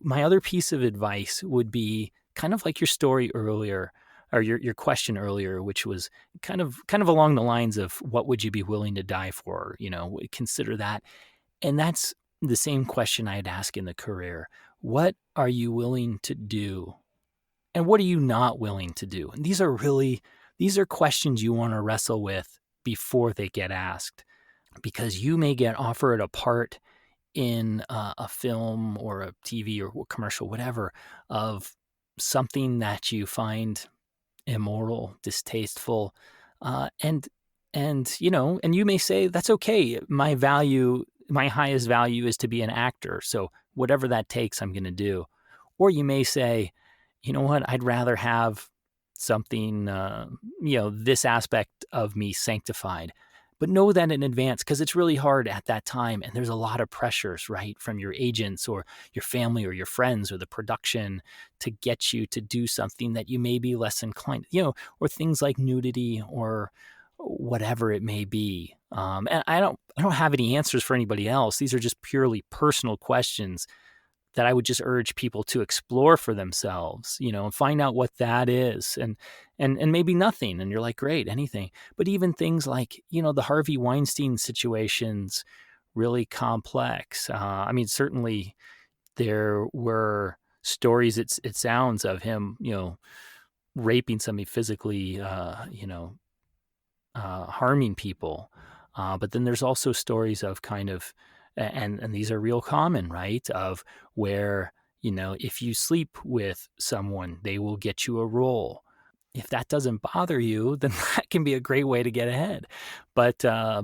my other piece of advice would be kind of like your story earlier, or your question earlier, which was kind of along the lines of what would you be willing to die for? Consider that. And that's the same question I'd ask in the career. What are you willing to do? And what are you not willing to do? And these are questions you want to wrestle with before they get asked, because you may get offered a part in a film or a TV or commercial, whatever, of something that you find immoral, distasteful, and you may say, that's okay. My value my highest value is to be an actor. So whatever that takes, I'm going to do. Or you may say, you know what, I'd rather have something, this aspect of me sanctified. But know that in advance, because it's really hard at that time. And there's a lot of pressures, right, from your agents or your family or your friends or the production to get you to do something that you may be less inclined, or things like nudity or whatever it may be. And I don't have any answers for anybody else. These are just purely personal questions that I would just urge people to explore for themselves, and find out what that is, and maybe nothing. And you're like, great, anything. But even things like, the Harvey Weinstein situation's really complex. I mean, certainly there were stories, it sounds, of him, raping somebody physically, harming people. But then there's also stories of kind of, and these are real common, right? Of where, if you sleep with someone, they will get you a role. If that doesn't bother you, then that can be a great way to get ahead. But I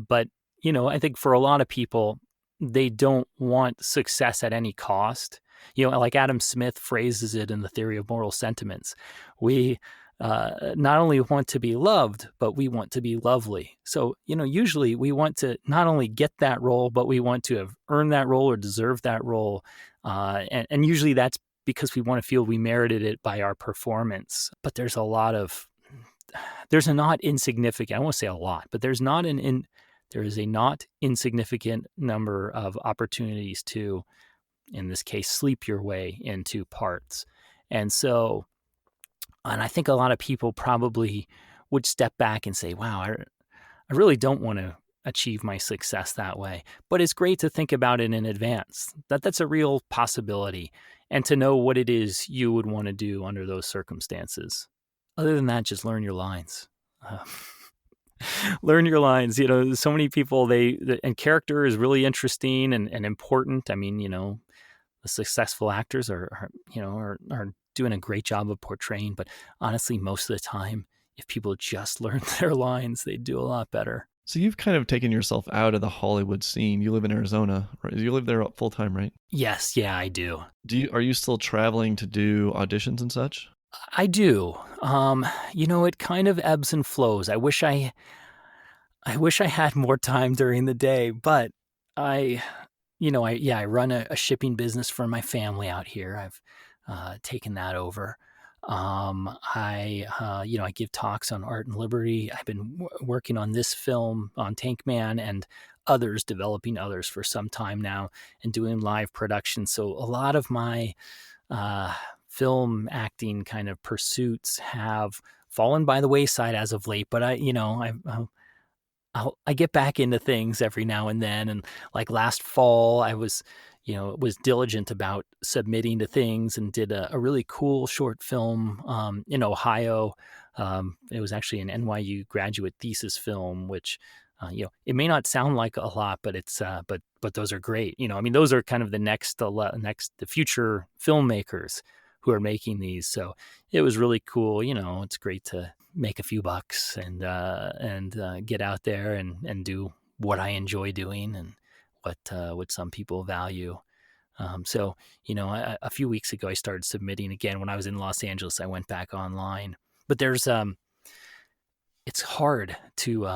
think for a lot of people, they don't want success at any cost. Like Adam Smith phrases it in the Theory of Moral Sentiments. We not only want to be loved, but we want to be lovely. So, usually we want to not only get that role, but we want to have earned that role or deserve that role. And usually that's because we want to feel we merited it by our performance. But there's a not insignificant, I won't say a lot, but there is a not insignificant number of opportunities to, in this case, sleep your way into parts. And I think a lot of people probably would step back and say, wow, I really don't want to achieve my success that way. But it's great to think about it in advance, that's a real possibility, and to know what it is you would want to do under those circumstances. Other than that, just learn your lines. Learn your lines. So many people, and character is really interesting and important. I mean, the successful actors are doing a great job of portraying, but honestly, most of the time, if people just learn their lines, they'd do a lot better. So you've kind of taken yourself out of the Hollywood scene. You live in Arizona, right? You live there full time, right? Yes, yeah, I do. Are you still traveling to do auditions and such? I do. It kind of ebbs and flows. I wish I had more time during the day, but I run a shipping business for my family out here. I've taken that over. I give talks on art and liberty. I've been working on this film, on Tank Man, and developing others for some time now, and doing live production. So a lot of my film acting kind of pursuits have fallen by the wayside as of late. But I get back into things every now and then. And like last fall, I was diligent about submitting to things, and did a really cool short film in Ohio. It was actually an NYU graduate thesis film, which, it may not sound like a lot, but it's but those are great. I mean, those are kind of the future filmmakers who are making these. So it was really cool. It's great to make a few bucks and get out there and do what I enjoy doing, and what some people value. So, a few weeks ago, I started submitting again. When I was in Los Angeles, I went back online. But it's hard to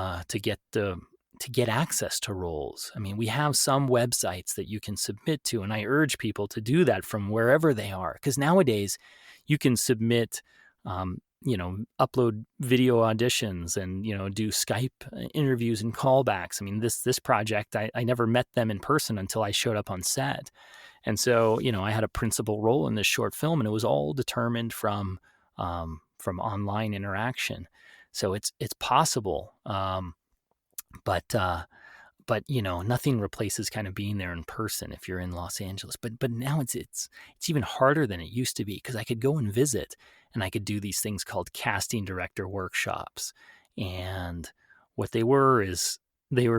get access to roles. I mean, we have some websites that you can submit to, and I urge people to do that from wherever they are, because nowadays you can submit, upload video auditions and, do Skype interviews and callbacks. I mean, this project, I never met them in person until I showed up on set. And so, I had a principal role in this short film, and it was all determined from online interaction. So it's possible. But nothing replaces kind of being there in person if you're in Los Angeles. But now it's even harder than it used to be, because I could go and visit, and I could do these things called casting director workshops. And what they were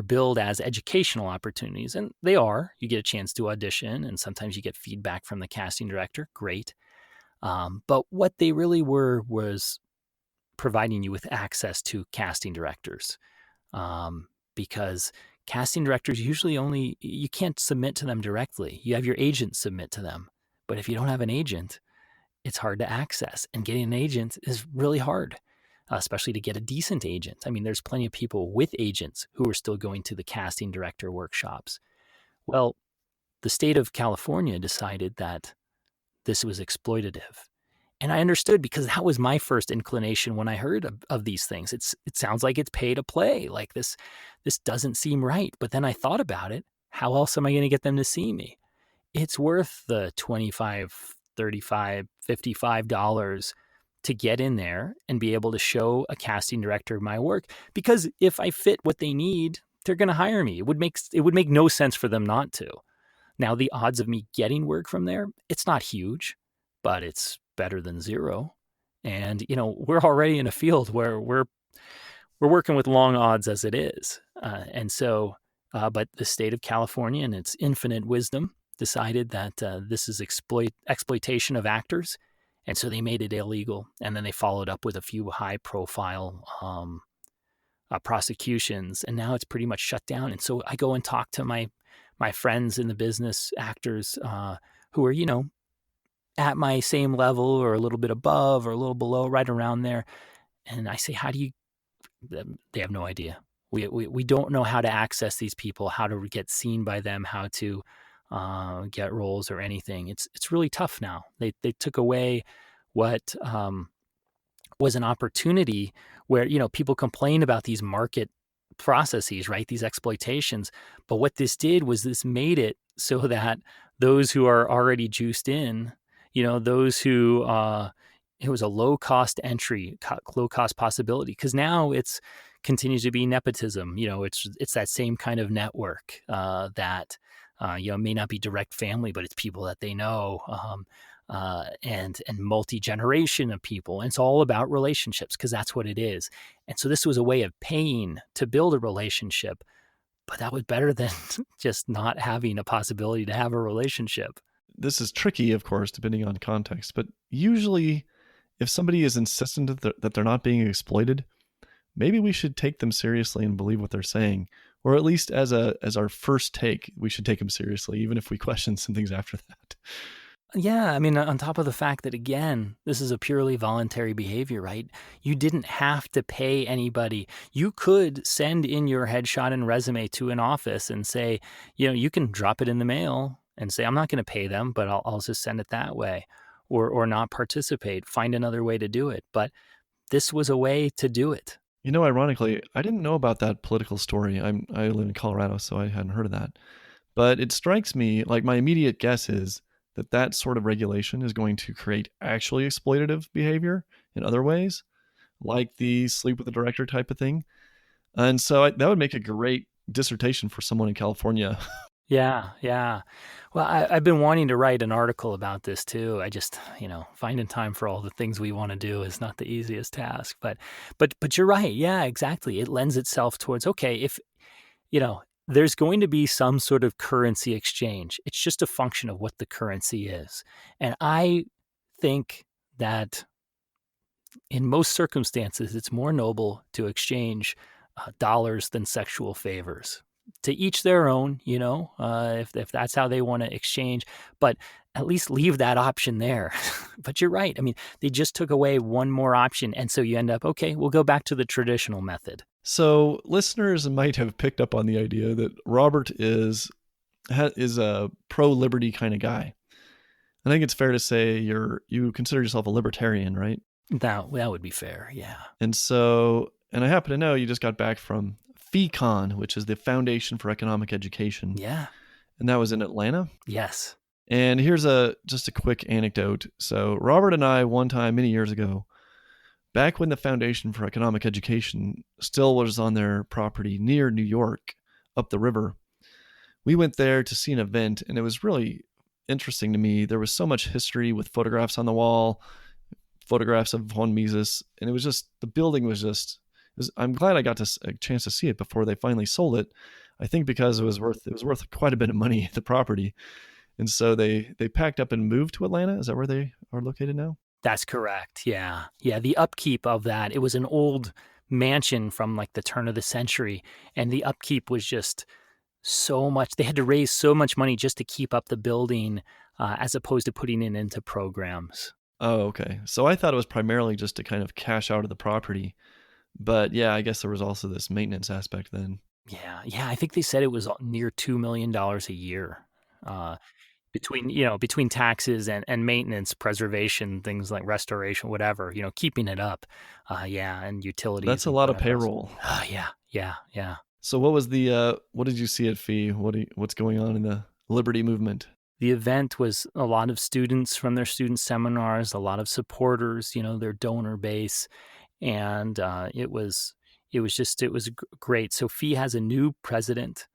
billed as educational opportunities, and they are. You get a chance to audition, and sometimes you get feedback from the casting director. Great. But what they really were was providing you with access to casting directors. Because casting directors usually only, you can't submit to them directly. You have your agent submit to them. But if you don't have an agent, it's hard to access. And getting an agent is really hard, especially to get a decent agent. I mean, there's plenty of people with agents who are still going to the casting director workshops. Well, the state of California decided that this was exploitative. And I understood, because that was my first inclination when I heard of these things. It sounds like it's pay to play. Like this doesn't seem right. But then I thought about it. How else am I going to get them to see me? It's worth the $25, $35, $55 to get in there and be able to show a casting director my work. Because if I fit what they need, they're going to hire me. It would make no sense for them not to. Now, the odds of me getting work from there, it's not huge, but it's better than zero. And, we're already in a field where we're working with long odds as it is. But the state of California, in its infinite wisdom, decided that this is exploitation of actors. And so they made it illegal. And then they followed up with a few high-profile prosecutions. And now it's pretty much shut down. And so I go and talk to my friends in the business, actors who are, at my same level or a little bit above or a little below, right around there. And I say, how do you, they have no idea. We don't know how to access these people, how to get seen by them, how to get roles or anything. It's really tough now. They took away what was an opportunity where, people complain about these market processes, right? These exploitations. But what this did was this made it so that those who are already juiced in, those who, it was a low cost entry, low cost possibility, because now it's continues to be nepotism. It's that same kind of network that, may not be direct family, but it's people that they know, and multi-generation of people. And it's all about relationships, because that's what it is. And so this was a way of paying to build a relationship, but that was better than just not having a possibility to have a relationship. This is tricky, of course, depending on context, but usually if somebody is insistent that they're not being exploited, maybe we should take them seriously and believe what they're saying. Or at least as our first take, we should take them seriously, even if we question some things after that. Yeah, I mean, on top of the fact that, again, this is a purely voluntary behavior, right? You didn't have to pay anybody. You could send in your headshot and resume to an office and say, you can drop it in the mail and say, I'm not going to pay them, but I'll just send it that way, or not participate, find another way to do it. But this was a way to do it. Ironically, I didn't know about that political story. I live in Colorado, so I hadn't heard of that. But it strikes me, like, my immediate guess is that sort of regulation is going to create actually exploitative behavior in other ways, like the sleep with the director type of thing. And so that would make a great dissertation for someone in California. Yeah. Well, I've been wanting to write an article about this too. I just, finding time for all the things we want to do is not the easiest task. But you're right. Yeah, exactly. It lends itself towards, okay, if, there's going to be some sort of currency exchange. It's just a function of what the currency is. And I think that in most circumstances, it's more noble to exchange dollars than sexual favors. To each their own, if that's how they want to exchange, but at least leave that option there. But you're right. I mean, they just took away one more option. And so you end up, okay, we'll go back to the traditional method. So listeners might have picked up on the idea that Robert is a pro-liberty kind of guy. I think it's fair to say you consider yourself a libertarian, right? That would be fair, yeah. And I happen to know you just got back from FECON, which is the Foundation for Economic Education. Yeah. And that was in Atlanta? Yes. And here's just a quick anecdote. So Robert and I, one time many years ago, back when the Foundation for Economic Education still was on their property near New York, up the river, we went there to see an event, and it was really interesting to me. There was so much history with photographs on the wall, photographs of von Mises, and it was just, the building was just, I'm glad I got a chance to see it before they finally sold it. I think because it was worth quite a bit of money, the property. And so they packed up and moved to Atlanta. Is that where they are located now? That's correct. Yeah. The upkeep of that, it was an old mansion from like the turn of the century, and the upkeep was just so much. They had to raise so much money just to keep up the building, as opposed to putting it into programs. Oh, okay. So I thought it was primarily just to kind of cash out of the property. But yeah, I guess there was also this maintenance aspect then. Yeah, yeah. I think they said it was near $2 million a year, uh, between taxes and maintenance, preservation, things like restoration, whatever. Keeping it up. Yeah, and That's utilities a and lot of whatever else. payroll. Yeah, yeah, yeah. So what did you see at Fee? What's going on in the Liberty movement? The event was a lot of students from their student seminars, a lot of supporters, their donor base, and it was great. So Fee has a new president,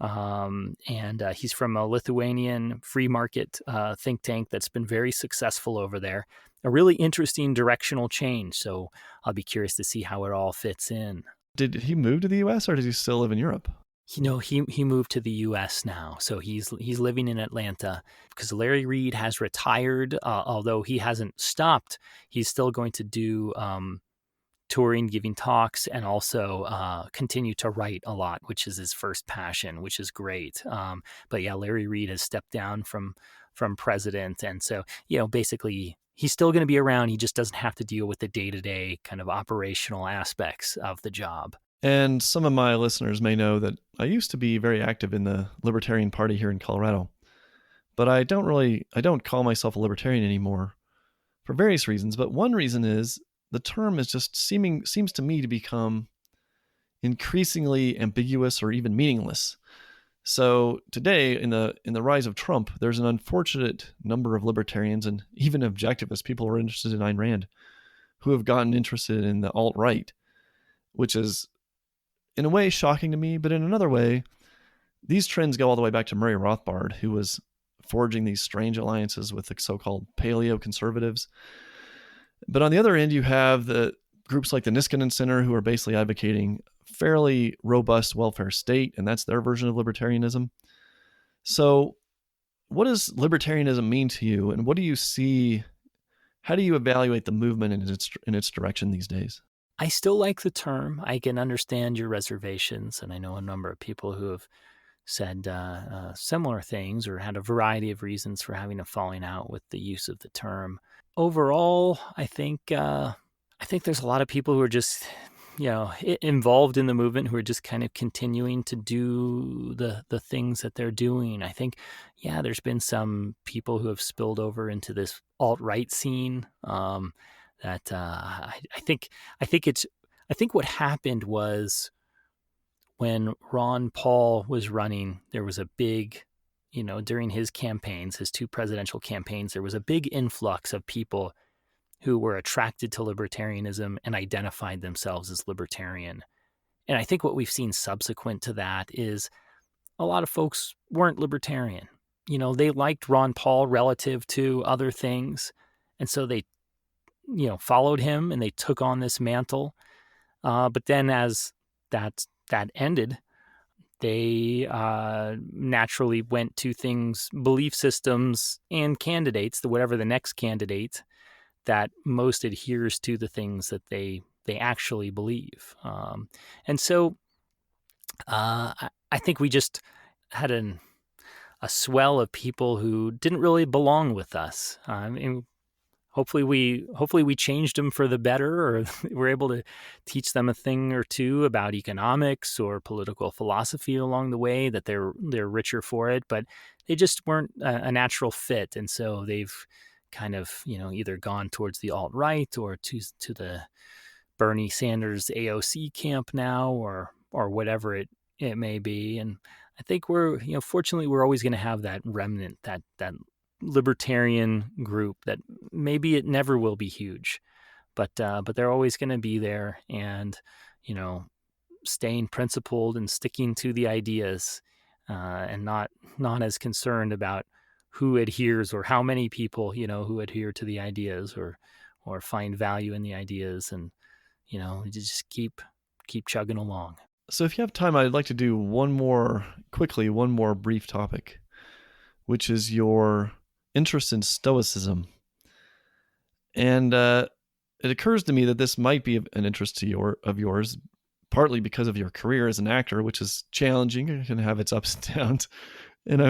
and he's from a Lithuanian free market think tank that's been very successful over there. A really interesting directional change. So I'll be curious to see how it all fits in. Did he move to the US or does he still live in Europe? He moved to the U.S. now, so he's living in Atlanta because Larry Reed has retired. Although he hasn't stopped, he's still going to do touring, giving talks, and also continue to write a lot, which is his first passion, which is great. But yeah, Larry Reed has stepped down from president, and so basically he's still going to be around. He just doesn't have to deal with the day-to-day kind of operational aspects of the job. And some of my listeners may know that I used to be very active in the Libertarian Party here in Colorado. But I don't call myself a libertarian anymore for various reasons, but one reason is the term is just seems to me to become increasingly ambiguous or even meaningless. So today, in the rise of Trump, there's an unfortunate number of libertarians and even objectivists, people who are interested in Ayn Rand, who have gotten interested in the alt-right, which is in a way shocking to me, but in another way, these trends go all the way back to Murray Rothbard, who was forging these strange alliances with the so-called paleo conservatives. But on the other end, you have the groups like the Niskanen Center, who are basically advocating fairly robust welfare state, and that's their version of libertarianism. So what does libertarianism mean to you, and what do you see? How do you evaluate the movement in its direction these days? I still like the term. I can understand your reservations, and I know a number of people who have said similar things or had a variety of reasons for having a falling out with the use of the term. Overall, I think there's a lot of people who are just involved in the movement who are just kind of continuing to do the things that they're doing. I think, yeah, there's been some people who have spilled over into this alt-right scene. That I think what happened was when Ron Paul was running, there was a big, during his campaigns, his two presidential campaigns, there was a big influx of people who were attracted to libertarianism and identified themselves as libertarian. And I think what we've seen subsequent to that is a lot of folks weren't libertarian. They liked Ron Paul relative to other things. And so they, followed him and they took on this mantle. But then as that ended, they naturally went to things, belief systems and candidates, whatever the next candidate that most adheres to the things that they actually believe. And so I think we just had a swell of people who didn't really belong with us. And hopefully we changed them for the better, or we're able to teach them a thing or two about economics or political philosophy along the way, that they're richer for it, but they just weren't a natural fit. And so they've kind of, either gone towards the alt-right or to the Bernie Sanders AOC camp now, or whatever it may be. And I think fortunately we're always going to have that remnant, that libertarian group that maybe it never will be huge, but they're always going to be there, and staying principled and sticking to the ideas, and not as concerned about who adheres or how many people who adhere to the ideas or find value in the ideas, and just keep chugging along. So if you have time, I'd like to do one more brief topic, which is your interest in Stoicism. And it occurs to me that this might be of an interest to yours, partly because of your career as an actor, which is challenging and can have its ups and downs. And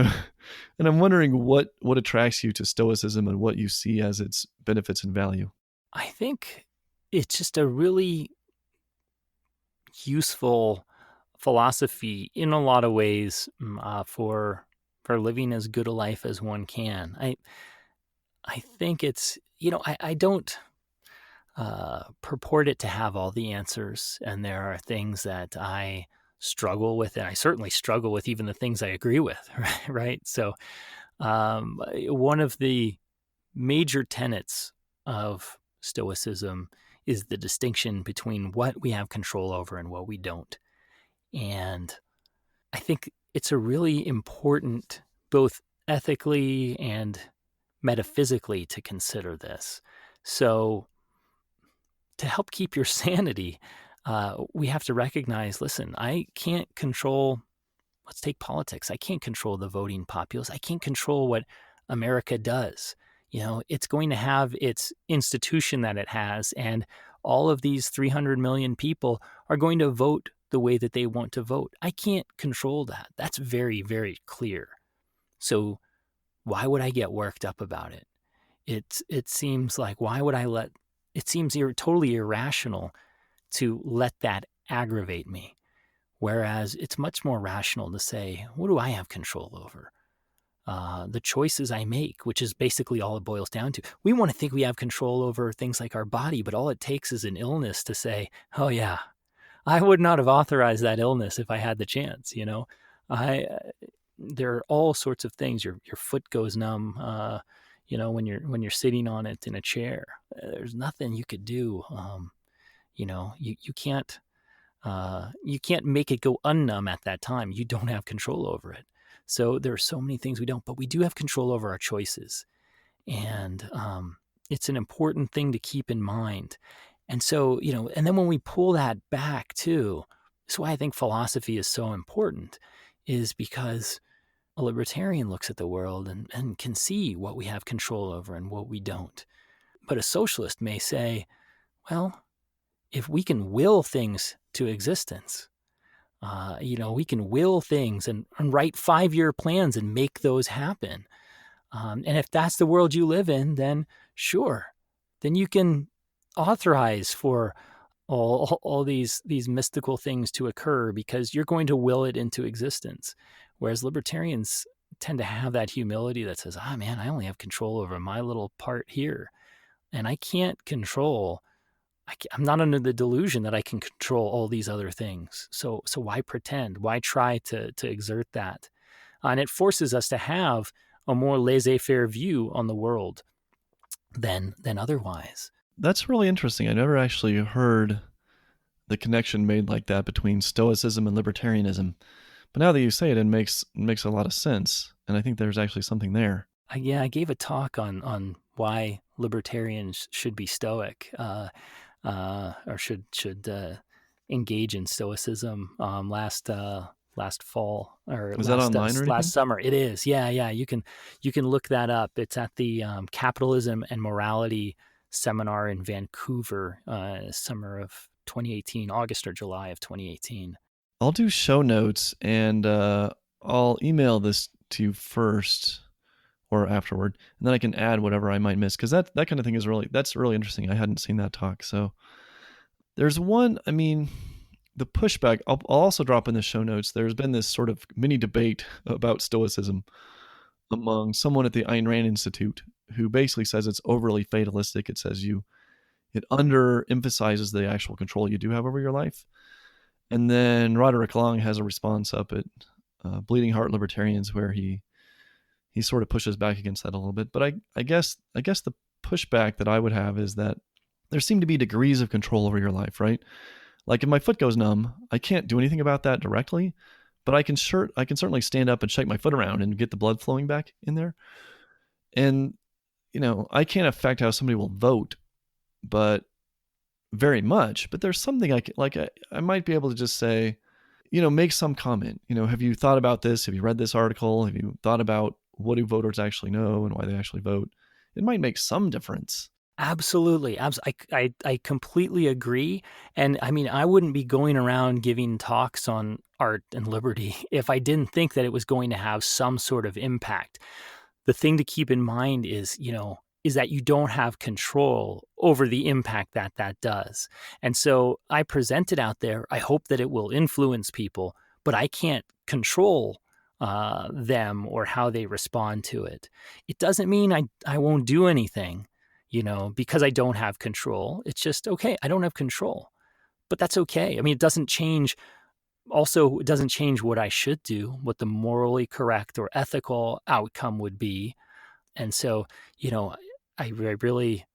I'm wondering what attracts you to Stoicism and what you see as its benefits and value. I think it's just a really useful philosophy in a lot of ways, for living as good a life as one can. I think it's, I don't purport it to have all the answers, and there are things that I struggle with, and I certainly struggle with even the things I agree with, right? So one of the major tenets of Stoicism is the distinction between what we have control over and what we don't. And I think it's a really important, both ethically and metaphysically, to consider this. So, to help keep your sanity, we have to recognize, listen, I can't control, let's take politics. I can't control the voting populace. I can't control what America does. It's going to have its institution that it has, and all of these 300 million people are going to vote the way that they want to vote. I can't control that. That's very, very clear. So why would I get worked up about it? It seems like, why would I let, it seems totally irrational to let that aggravate me. Whereas it's much more rational to say, what do I have control over? The choices I make, which is basically all it boils down to. We want to think we have control over things like our body, but all it takes is an illness to say, oh yeah, I would not have authorized that illness if I had the chance. There are all sorts of things. Your foot goes numb, when you're sitting on it in a chair. There's nothing you could do. You can't make it go unnumb at that time. You don't have control over it. So there are so many things we don't, but we do have control over our choices. And it's an important thing to keep in mind. And so, and then when we pull that back too, that's why I think philosophy is so important, is because a libertarian looks at the world and can see what we have control over and what we don't. But a socialist may say, well, if we can will things to existence, we can will things and write 5-year plans and make those happen. And if that's the world you live in, then sure, then you can authorize for all these mystical things to occur because you're going to will it into existence. Whereas libertarians tend to have that humility that says, man, I only have control over my little part here. And I can't control, I'm not under the delusion that I can control all these other things. So why pretend? Why try to exert that? And it forces us to have a more laissez-faire view on the world than otherwise. That's really interesting. I never actually heard the connection made like that between Stoicism and Libertarianism. But now that you say it, it makes a lot of sense. And I think there's actually something there. I gave a talk on why libertarians should be Stoic, or should engage in Stoicism last fall, or Is that online or anything? last summer. It is. Yeah. You can look that up. It's at the Capitalism and Morality seminar in Vancouver, summer of 2018, August or July of 2018. I'll do show notes and I'll email this to you first or afterward, and then I can add whatever I might miss, because that kind of thing is that's really interesting. I hadn't seen that talk. So there's one, the pushback, I'll also drop in the show notes. There's been this sort of mini debate about Stoicism among someone at the Ayn Rand Institute who basically says it's overly fatalistic. It says it underemphasizes the actual control you do have over your life. And then Roderick Long has a response up at Bleeding Heart Libertarians where he sort of pushes back against that a little bit. But I guess the pushback that I would have is that there seem to be degrees of control over your life, right? Like if my foot goes numb, I can't do anything about that directly, but I can certainly stand up and shake my foot around and get the blood flowing back in there. And I can't affect how somebody will vote, but very much. But there's something I might be able to just say, make some comment. Have you thought about this? Have you read this article? Have you thought about what do voters actually know and why they actually vote? It might make some difference. Absolutely. I completely agree. And I mean, I wouldn't be going around giving talks on art and liberty if I didn't think that it was going to have some sort of impact. The thing to keep in mind is, is that you don't have control over the impact that that does. And so I present it out there. I hope that it will influence people, but I can't control them or how they respond to it. It doesn't mean I won't do anything, because I don't have control. It's just, okay, I don't have control, but that's okay. I mean, it doesn't change what I should do, what the morally correct or ethical outcome would be. And so, you know, I really,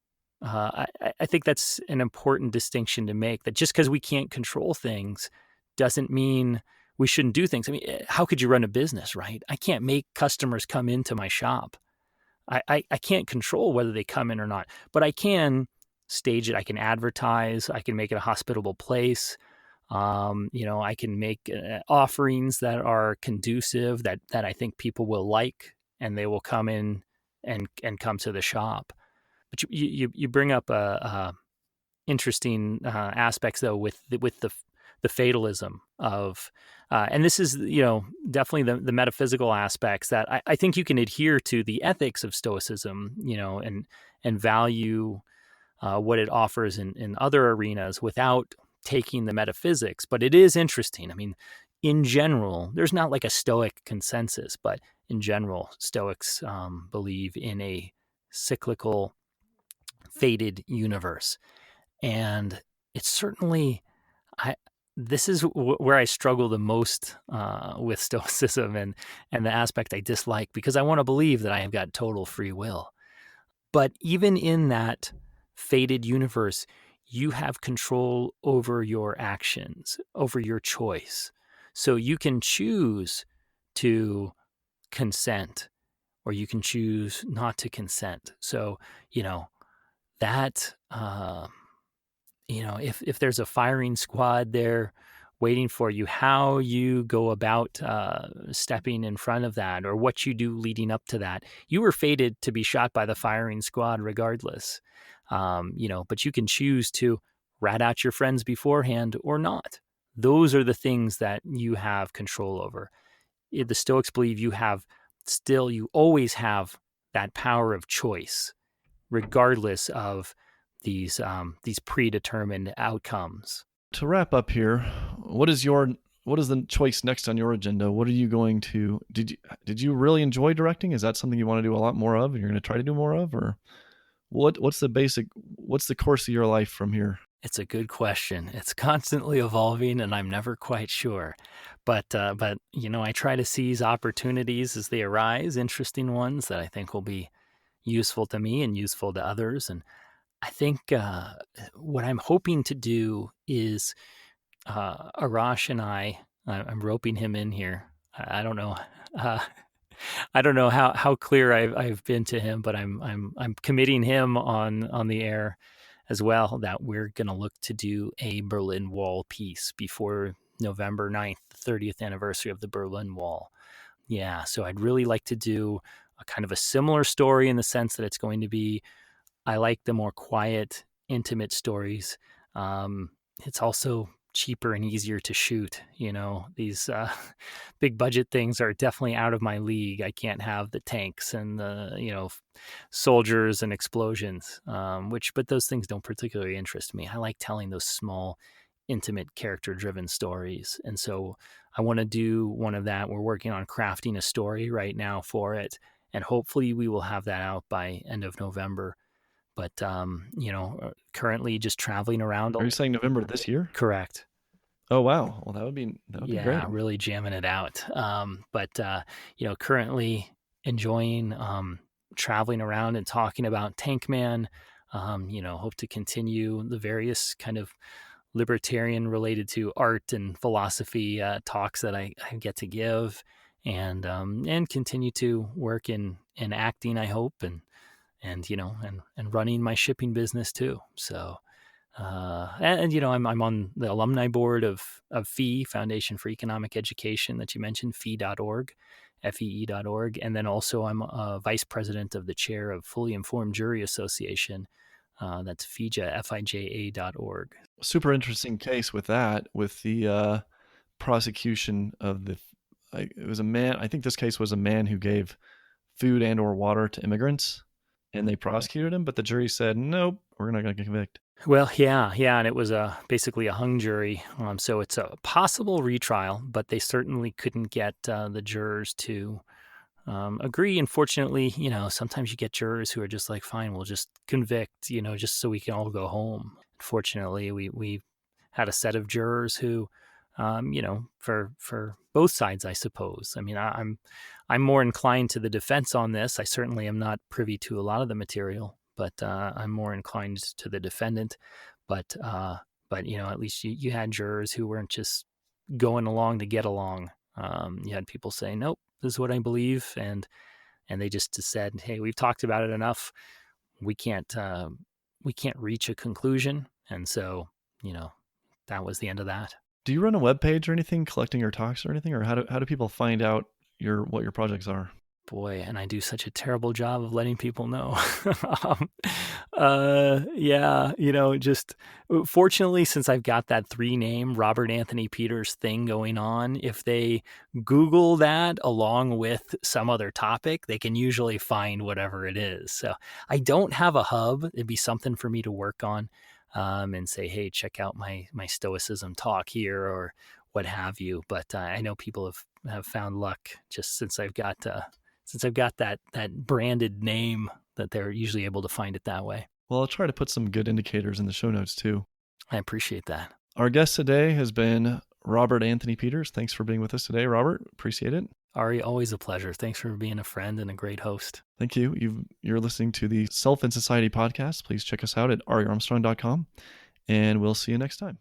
I think that's an important distinction to make, that just because we can't control things doesn't mean we shouldn't do things. I mean, how could you run a business, right? I can't make customers come into my shop. I can't control whether they come in or not, but I can stage it. I can advertise. I can make it a hospitable place. I can make offerings that are conducive, that I think people will like, and they will come in and come to the shop. But you bring up interesting aspects though with the fatalism of and this is definitely the metaphysical aspects that I think you can adhere to the ethics of Stoicism, and value what it offers in other arenas without taking the metaphysics. But it is interesting. I mean, in general, there's not like a Stoic consensus, but in general, Stoics believe in a cyclical, fated universe. And it's certainly, I, this is where I struggle the most with Stoicism, and the aspect I dislike, because I want to believe that I have got total free will. But even in that fated universe, you have control over your actions, over your choice. So you can choose to consent, or you can choose not to consent. So, that, if there's a firing squad there waiting for you, how you go about stepping in front of that, or what you do leading up to that. You were fated to be shot by the firing squad regardless, but you can choose to rat out your friends beforehand or not. Those are the things that you have control over. The Stoics believe you always have that power of choice, regardless of these predetermined outcomes. To wrap up here, what is the choice next on your agenda? What are you going to did you really enjoy directing? Is that something you want to do a lot more of, and you're going to try to do more of, or what's the course of your life from here? It's a good question. It's constantly evolving, and I'm never quite sure. But I try to seize opportunities as they arise, interesting ones that I think will be useful to me and useful to others. And I think what I'm hoping to do is Arash and I'm roping him in here. I don't know. Uh, I don't know how clear I've been to him, but I'm committing him on the air as well, that we're going to look to do a Berlin Wall piece before November 9th, the 30th anniversary of the Berlin Wall. Yeah, so I'd really like to do a kind of a similar story, in the sense that it's going to be, I like the more quiet, intimate stories. It's also cheaper and easier to shoot. These big budget things are definitely out of my league. I can't have the tanks and the soldiers and explosions, but those things don't particularly interest me. I like telling those small, intimate, character-driven stories, and so I want to do one of that. We're working on crafting a story right now for it, and hopefully we will have that out by end of November. But currently just traveling around. Are you saying November this year? Correct. Oh wow. Well, that would be Yeah, great. really jamming it out. But currently enjoying traveling around and talking about Tank Man. Hope to continue the various kind of libertarian related to art and philosophy talks that I get to give, and continue to work in acting, I hope, and running my shipping business too. So, I'm on the alumni board of FEE, Foundation for Economic Education, that you mentioned, fee.org, FEE.org. And then also I'm a vice president of the chair of Fully Informed Jury Association, That's FIJA, FIJA.org. Super interesting case with that, with the prosecution of it was a man. I think this case was a man who gave food and or water to immigrants, and they prosecuted him, but the jury said, nope, we're not going to convict. Well, yeah, and it was basically a hung jury, so it's a possible retrial, but they certainly couldn't get the jurors to agree. Unfortunately, sometimes you get jurors who are just like, fine, we'll just convict, just so we can all go home. Unfortunately, we had a set of jurors who, for both sides, I suppose. I mean, I'm more inclined to the defense on this. I certainly am not privy to a lot of the material, but I'm more inclined to the defendant. But at least you had jurors who weren't just going along to get along. You had people saying, nope, this is what I believe, and they just said, hey, we've talked about it enough. We can't reach a conclusion, and so that was the end of that. Do you run a web page or anything, collecting your talks or anything, or how do people find out what your projects are? Boy, and I do such a terrible job of letting people know. Yeah, just fortunately, since I've got that 3-name Robert Anthony Peters thing going on, if they Google that along with some other topic, they can usually find whatever it is. So I don't have a hub. It'd be something for me to work on, and say, hey, check out my Stoicism talk here or what have you. But I know people have found luck just since I've got that branded name, that they're usually able to find it that way. Well, I'll try to put some good indicators in the show notes too. I appreciate that. Our guest today has been Robert Anthony Peters. Thanks for being with us today, Robert. Appreciate it. Ari, always a pleasure. Thanks for being a friend and a great host. Thank you. You're listening to the Self and Society podcast. Please check us out at ariarmstrong.com, and we'll see you next time.